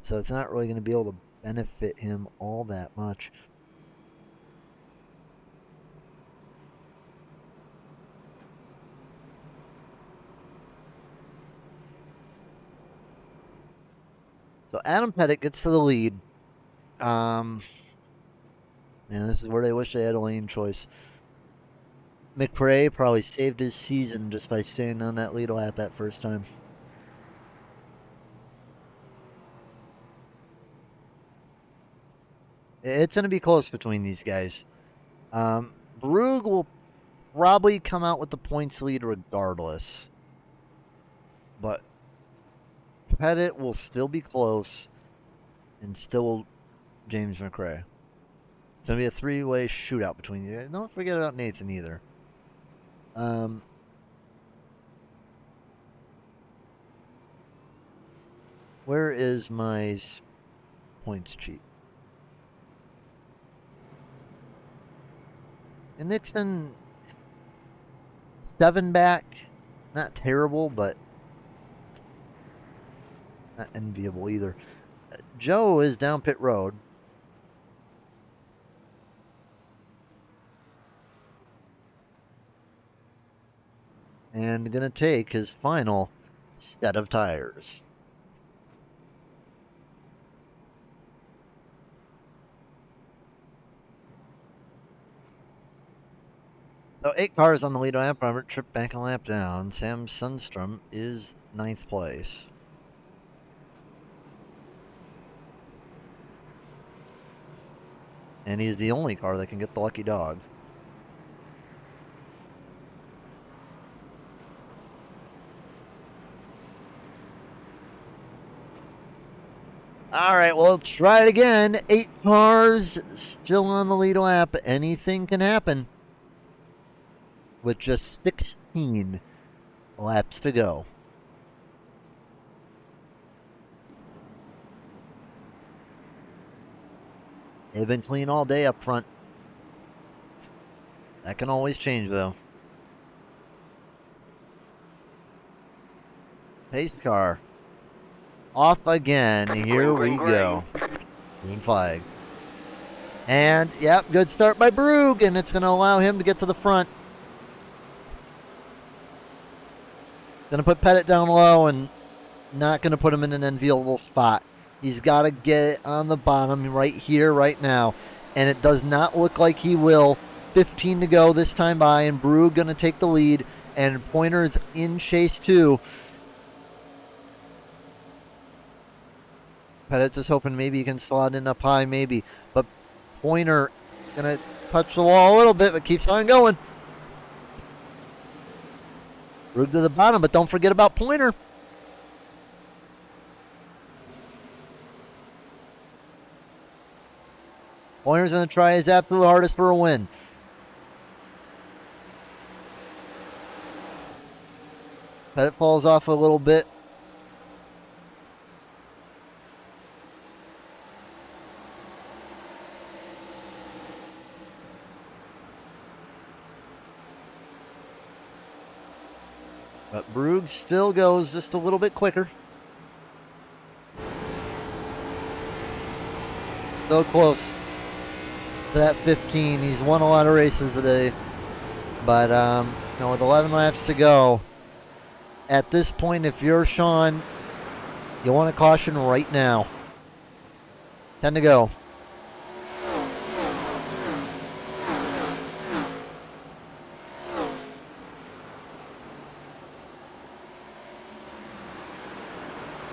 Speaker 7: So it's not really going to be able to benefit him all that much. So Adam Pettit gets to the lead. And this is where they wish they had a lane choice. McRae probably saved his season just by staying on that lead lap that first time. It's going to be close between these guys. Brugge will probably come out with the points lead regardless. But Pettit will still be close, and still James McRae. It's going to be a three-way shootout between you guys. Don't forget about Nathan either. Where is my points sheet? And Nixon, 7 back. Not terrible, but not enviable either. Joe is down pit road. And going to take his final set of tires. So 8 cars on the lead lap. Robert Tripp back a lap down. Sam Sundstrom is 9th place. And he's the only car that can get the lucky dog. All right, well, try it again. 8 cars still on the lead lap. Anything can happen with just 16 laps to go. They've been clean all day up front. That can always change, though. Pace car. Off again. Here we go. Green flag. And, yep, good start by Brugge, and it's going to allow him to get to the front. Going to put Pettit down low and not going to put him in an enviable spot. He's got to get it on the bottom right here, right now. And it does not look like he will. 15 to go this time by, and Brugge going to take the lead. And Pointer's in chase too. Pettit's just hoping maybe he can slot in up high, maybe. But Pointer going to touch the wall a little bit, but keeps on going. Brugge to the bottom, but don't forget about Pointer. Pointer's going to try his absolute hardest for a win. Pettit falls off a little bit. But Brugge still goes just a little bit quicker. So close to that 15. He's won a lot of races today. But with 11 laps to go, at this point, if you're Sean, you want to caution right now. 10 to go.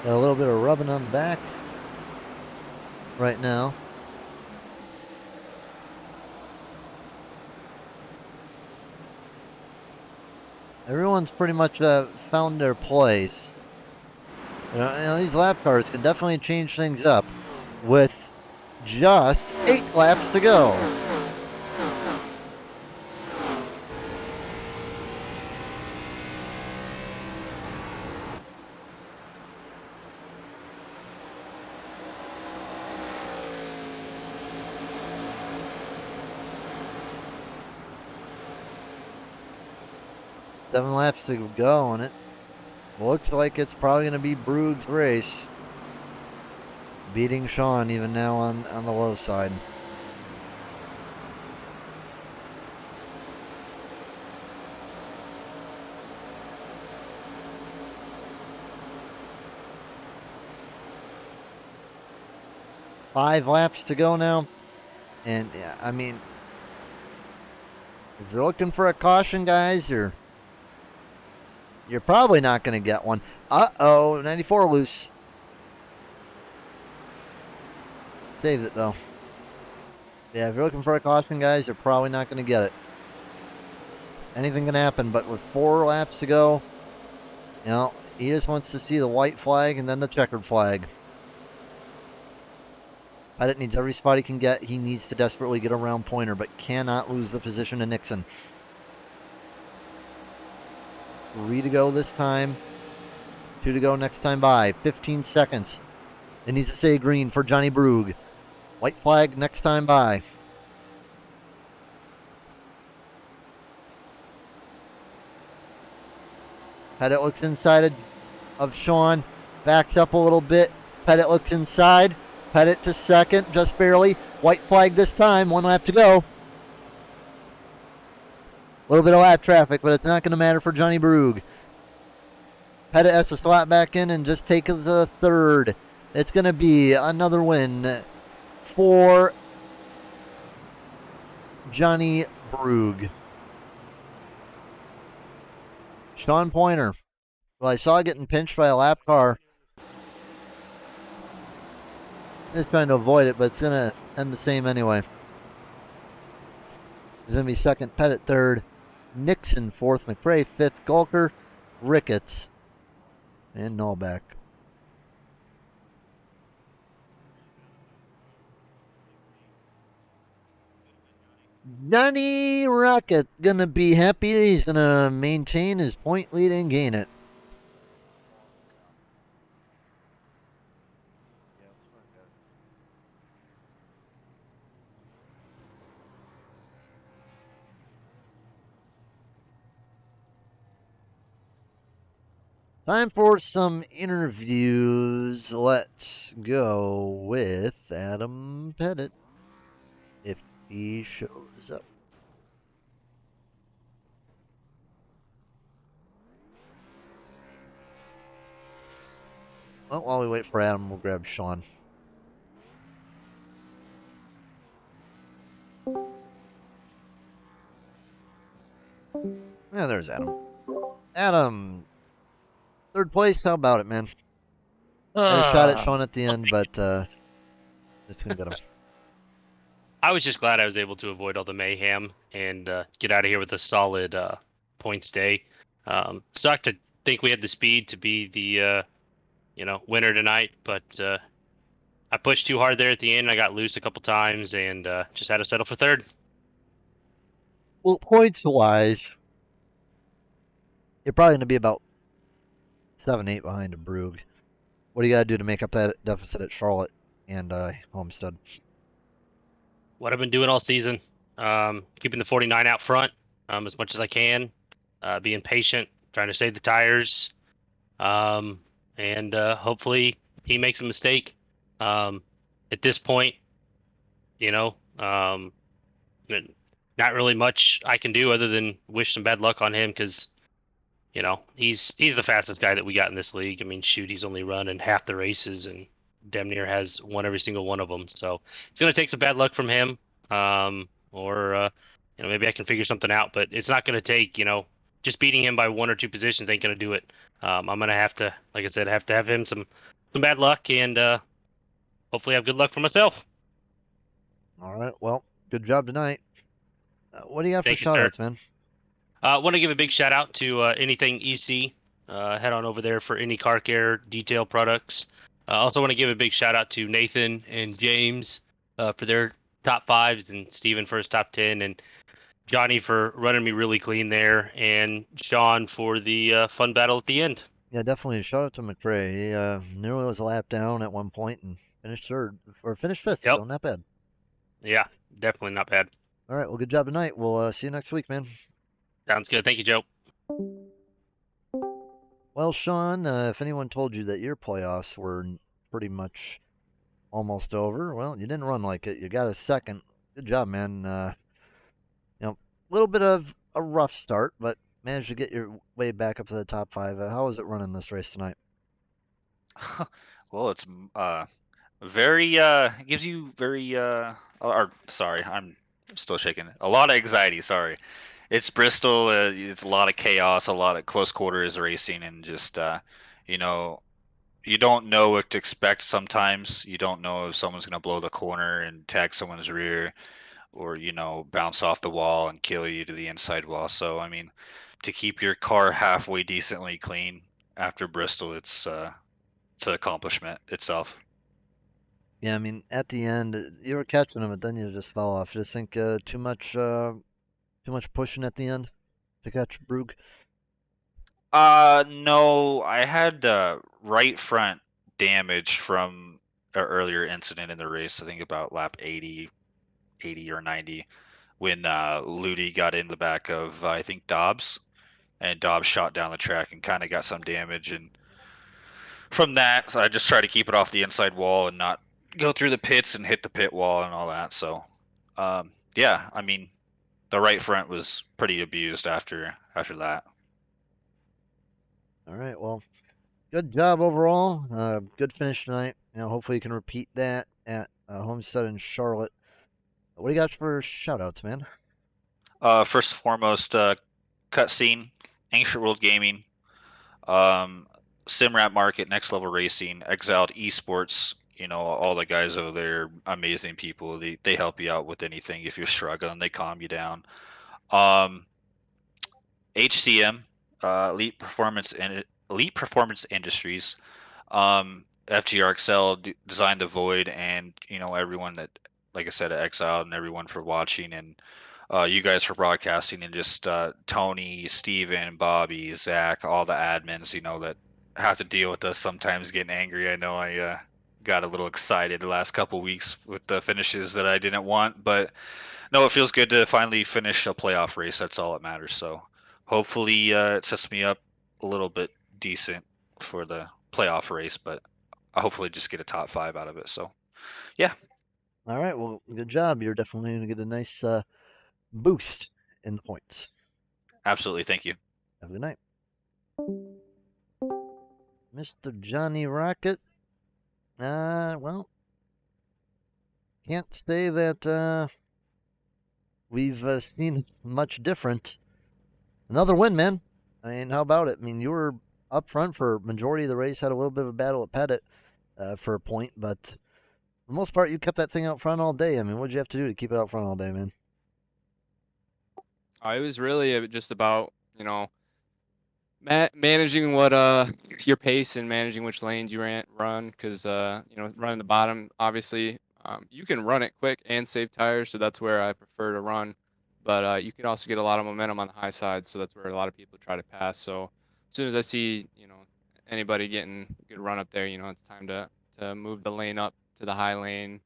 Speaker 7: Got a little bit of rubbing on the back right now. Everyone's pretty much found their place. You know, these lap cars can definitely change things up with just 8 laps to go. Seven laps to go on it. Looks like it's probably going to be Brugge's race. Beating Sean even now on the low side. 5 laps to go now. And, yeah, I mean, if you're looking for a caution, guys, you're probably not going to get one. Uh-oh, 94 loose. Saved it, though. Yeah, if you're looking for a caution, guys, you're probably not going to get it. Anything can happen, but with 4 laps to go, you know, he just wants to see the white flag and then the checkered flag. Pettit needs every spot he can get. He needs to desperately get around Pointer, but cannot lose the position to Nixon. 3 to go this time. 2 to go next time by. 15 seconds. It needs to stay green for Johnny Brugge. White flag next time by. Pettit looks inside of Sean. Backs up a little bit. Pettit looks inside. Pettit to second, just barely. White flag this time. 1 lap to go. A little bit of lap traffic, but it's not going to matter for Johnny Brugge. Pettit has to slot back in and just take the third. It's going to be another win for Johnny Brugge. Sean Pointer. Well, I saw getting pinched by a lap car. Just trying to avoid it, but it's going to end the same anyway. He's going to be second, Pettit third, Nixon fourth, McRae fifth, Gulker, Ricketts, and Nullback. Johnny Rocket going to be happy. He's going to maintain his point lead and gain it. Time for some interviews. Let's go with Adam Pettit, if he shows up. Well, while we wait for Adam, we'll grab Sean. Yeah, there's Adam. Adam, third place. How about it, man? Had a shot at Sean at the end, but it's gonna get him.
Speaker 13: I was just glad I was able to avoid all the mayhem and get out of here with a solid points day. Sucked to think we had the speed to be the winner tonight, but I pushed too hard there at the end. I got loose a couple times and just had to settle for third.
Speaker 7: Well, points-wise, you're probably going to be about 7-8 behind a Brugge. What do you got to do to make up that deficit at Charlotte and Homestead?
Speaker 13: What I've been doing all season, keeping the 49 out front as much as I can, being patient, trying to save the tires, and hopefully he makes a mistake. At this point, not really much I can do other than wish some bad luck on him because, he's the fastest guy that we got in this league. I mean, shoot, he's only running half the races and damn near has won every single one of them. So it's going to take some bad luck from him, or maybe I can figure something out. But it's not going to take, just beating him by 1 or 2 positions ain't going to do it. I'm going to have to, like I said, have him some bad luck and hopefully have good luck for myself.
Speaker 7: All right. Well, good job tonight. What do you have for
Speaker 13: Thank you,
Speaker 7: shout-outs,
Speaker 13: sir.
Speaker 7: man?
Speaker 13: I want to give a big shout out to Anything EC. Head on over there for any car care detail products. I also want to give a big shout out to Nathan and James for their top 5s and Steven for his top 10 and Johnny for running me really clean there and Sean for the fun battle at the end.
Speaker 7: Yeah, definitely. Shout out to McRae. He nearly was a lap down at one point and finished third or finished fifth.
Speaker 13: Yep.
Speaker 7: So not bad.
Speaker 13: Yeah, definitely not bad.
Speaker 7: All right. Well, good job tonight. We'll see you next week, man.
Speaker 13: Sounds good. Thank you, Joe.
Speaker 7: Well, Sean, if anyone told you that your playoffs were pretty much almost over, well, you didn't run like it. You got a second. Good job, man. A little bit of a rough start, but managed to get your way back up to the top 5. How was it running this race tonight?
Speaker 14: Well, it's Very gives you very or sorry, I'm still shaking. A lot of anxiety, sorry. It's Bristol, it's a lot of chaos, a lot of close quarters racing and just you know, you don't know what to expect sometimes. You don't know if someone's going to blow the corner and tag someone's rear or, bounce off the wall and kill you to the inside wall. So, I mean, to keep your car halfway decently clean after Bristol, it's an accomplishment itself.
Speaker 7: Yeah, I mean, at the end, you were catching them, but then you just fell off. Just think too much pushing at the end to catch Brug.
Speaker 14: No, I had right front damage from an earlier incident in the race. I think about lap 80 or 90, when Ludi got in the back of I think Dobbs, and Dobbs shot down the track and kind of got some damage. And from that, so I just try to keep it off the inside wall and not go through the pits and hit the pit wall and all that. So, yeah, I mean, the right front was pretty abused after that.
Speaker 7: All right, well, good job overall. Good finish tonight. Hopefully you can repeat that at Homestead in Charlotte. What do you got for shoutouts, man?
Speaker 14: First and foremost, Cutscene, Ancient World Gaming, Simrap Market, Next Level Racing, Exiled Esports. All the guys over there, amazing people. They help you out with anything if you're struggling. They calm you down. Um, HCM, Elite Performance Industries, FGR Excel, Design the Void, and everyone that, like I said, Exiled, and everyone for watching, and you guys for broadcasting, and just Tony, Steven, Bobby, Zach, all the admins, that have to deal with us sometimes getting angry. I know I got a little excited the last couple weeks with the finishes that I didn't want, but no, it feels good to finally finish a playoff race. That's all that matters. So hopefully it sets me up a little bit decent for the playoff race, but I hopefully just get a top 5 out of it. So yeah.
Speaker 7: All right, well, good job. You're definitely going to get a nice boost in the points.
Speaker 14: Absolutely. Thank you.
Speaker 7: Have a good night. Mr. Johnny Rocket. Well, can't say that we've seen much different. Another win, man. I mean, how about it? I mean, you were up front for majority of the race, had a little bit of a battle at Pettit for a point, but for the most part, you kept that thing out front all day. I mean, what'd you have to do to keep it out front all day, man?
Speaker 15: It was really just about, managing what your pace and managing which lanes you run, because running the bottom, obviously, you can run it quick and save tires, so that's where I prefer to run. But you can also get a lot of momentum on the high side, so that's where a lot of people try to pass. So as soon as I see anybody getting a good run up there, it's time to move the lane up to the high lane,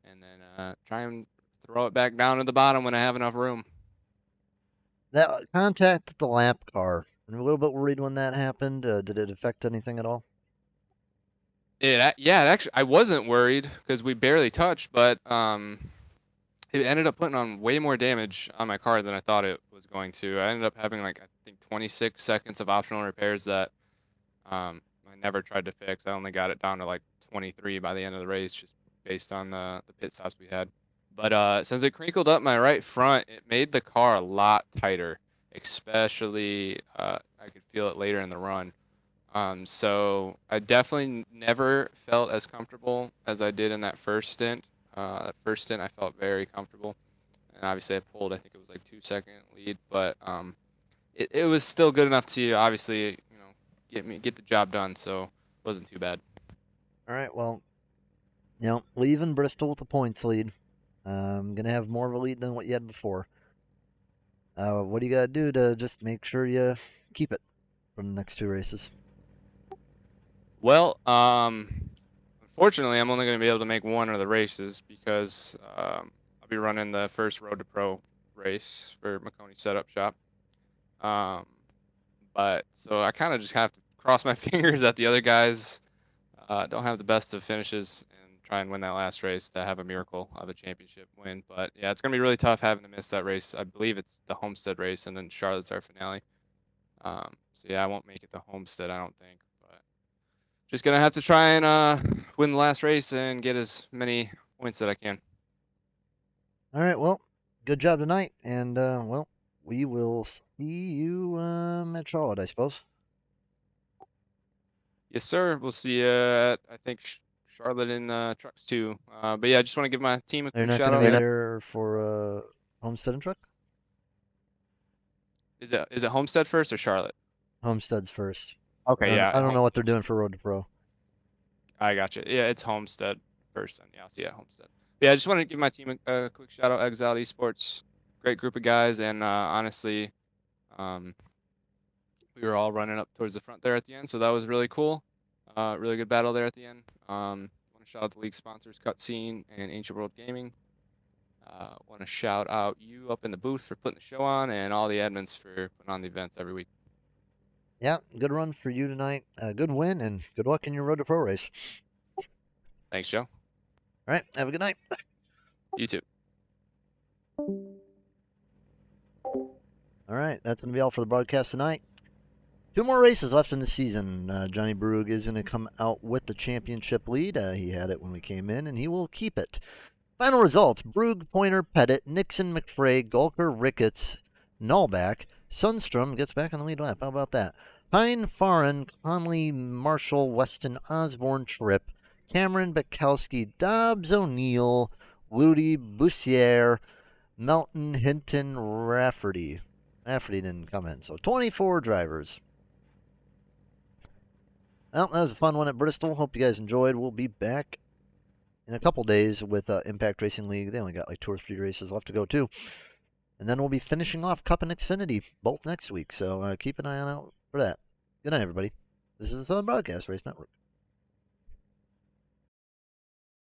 Speaker 15: and then try and throw it back down to the bottom when I have enough room.
Speaker 7: That contact at the lap car. I'm a little bit worried when that happened. Did it affect anything at all?
Speaker 15: Yeah, it actually, I wasn't worried because we barely touched, but it ended up putting on way more damage on my car than I thought it was going to. I ended up having I think 26 seconds of optional repairs that I never tried to fix. I only got it down to 23 by the end of the race, just based on the pit stops we had. But since it crinkled up my right front, it made the car a lot tighter, especially I could feel it later in the run. So I definitely never felt as comfortable as I did in that first stint. That first stint, I felt very comfortable, and obviously I pulled. I think it was 2-second lead, but it was still good enough to obviously get the job done. So it wasn't too bad.
Speaker 7: All right, well, leaving Bristol with a points lead. Gonna have more of a lead than what you had before. What do you gotta do to just make sure you keep it from the next 2 races?
Speaker 15: Well, unfortunately, I'm only going to be able to make one of the races because I'll be running the first Road to Pro race for Maconi Setup Shop. But so I kind of just have to cross my fingers that the other guys don't have the best of finishes and try and win that last race to have a miracle of a championship win. But yeah, it's going to be really tough having to miss that race. I believe it's the Homestead race, and then Charlotte's our finale. So yeah, I won't make it to Homestead, I don't think. just gonna have to try and win the last race and get as many points that I can.
Speaker 7: All right, well, good job tonight, and well, we will see you at Charlotte, I suppose.
Speaker 15: Yes, sir. We'll see you at, I think, Charlotte in trucks too. But yeah, I just want to give my team a
Speaker 7: They're
Speaker 15: quick
Speaker 7: not
Speaker 15: shout
Speaker 7: going to
Speaker 15: out.
Speaker 7: be there for Homestead and Truck?
Speaker 15: Is it Homestead first or Charlotte?
Speaker 7: Homestead's first.
Speaker 15: Okay, yeah.
Speaker 7: I don't know what they're doing for Road to Pro.
Speaker 15: I got you. Yeah, it's Homestead first, then. Yeah, I'll see you at Homestead. But yeah, I just want to give my team a quick shout out. Exile Esports, great group of guys, and honestly, we were all running up towards the front there at the end, so that was really cool. Really good battle there at the end. Want to shout out the league sponsors, Cutscene and Ancient World Gaming. Want to shout out you up in the booth for putting the show on, and all the admins for putting on the events every week.
Speaker 7: Yeah, good run for you tonight. Good win, and good luck in your Road to Pro race.
Speaker 15: Thanks, Joe.
Speaker 7: All right, have a good night.
Speaker 15: You too.
Speaker 7: All right, that's going to be all for the broadcast tonight. 2 more races left in the season. Johnny Brug is going to come out with the championship lead. He had it when we came in, and he will keep it. Final results: Brug, Pointer, Pettit, Nixon, McFray, Gulker, Ricketts, Nullback. Sundstrom gets back on the lead lap. How about that? Pine, Farin, Conley, Marshall, Weston, Osborne, Tripp, Cameron, Bukowski, Dobbs, O'Neill, Woody, Bussiere, Melton, Hinton, Rafferty. Rafferty didn't come in, so 24 drivers. Well, that was a fun one at Bristol. Hope you guys enjoyed. We'll be back in a couple days with Impact Racing League. They only got like 2 or 3 races left to go, too. And then we'll be finishing off Cup and Xfinity both next week, so keep an eye out for that. Good night, everybody. This is the Southern Broadcast Race Network.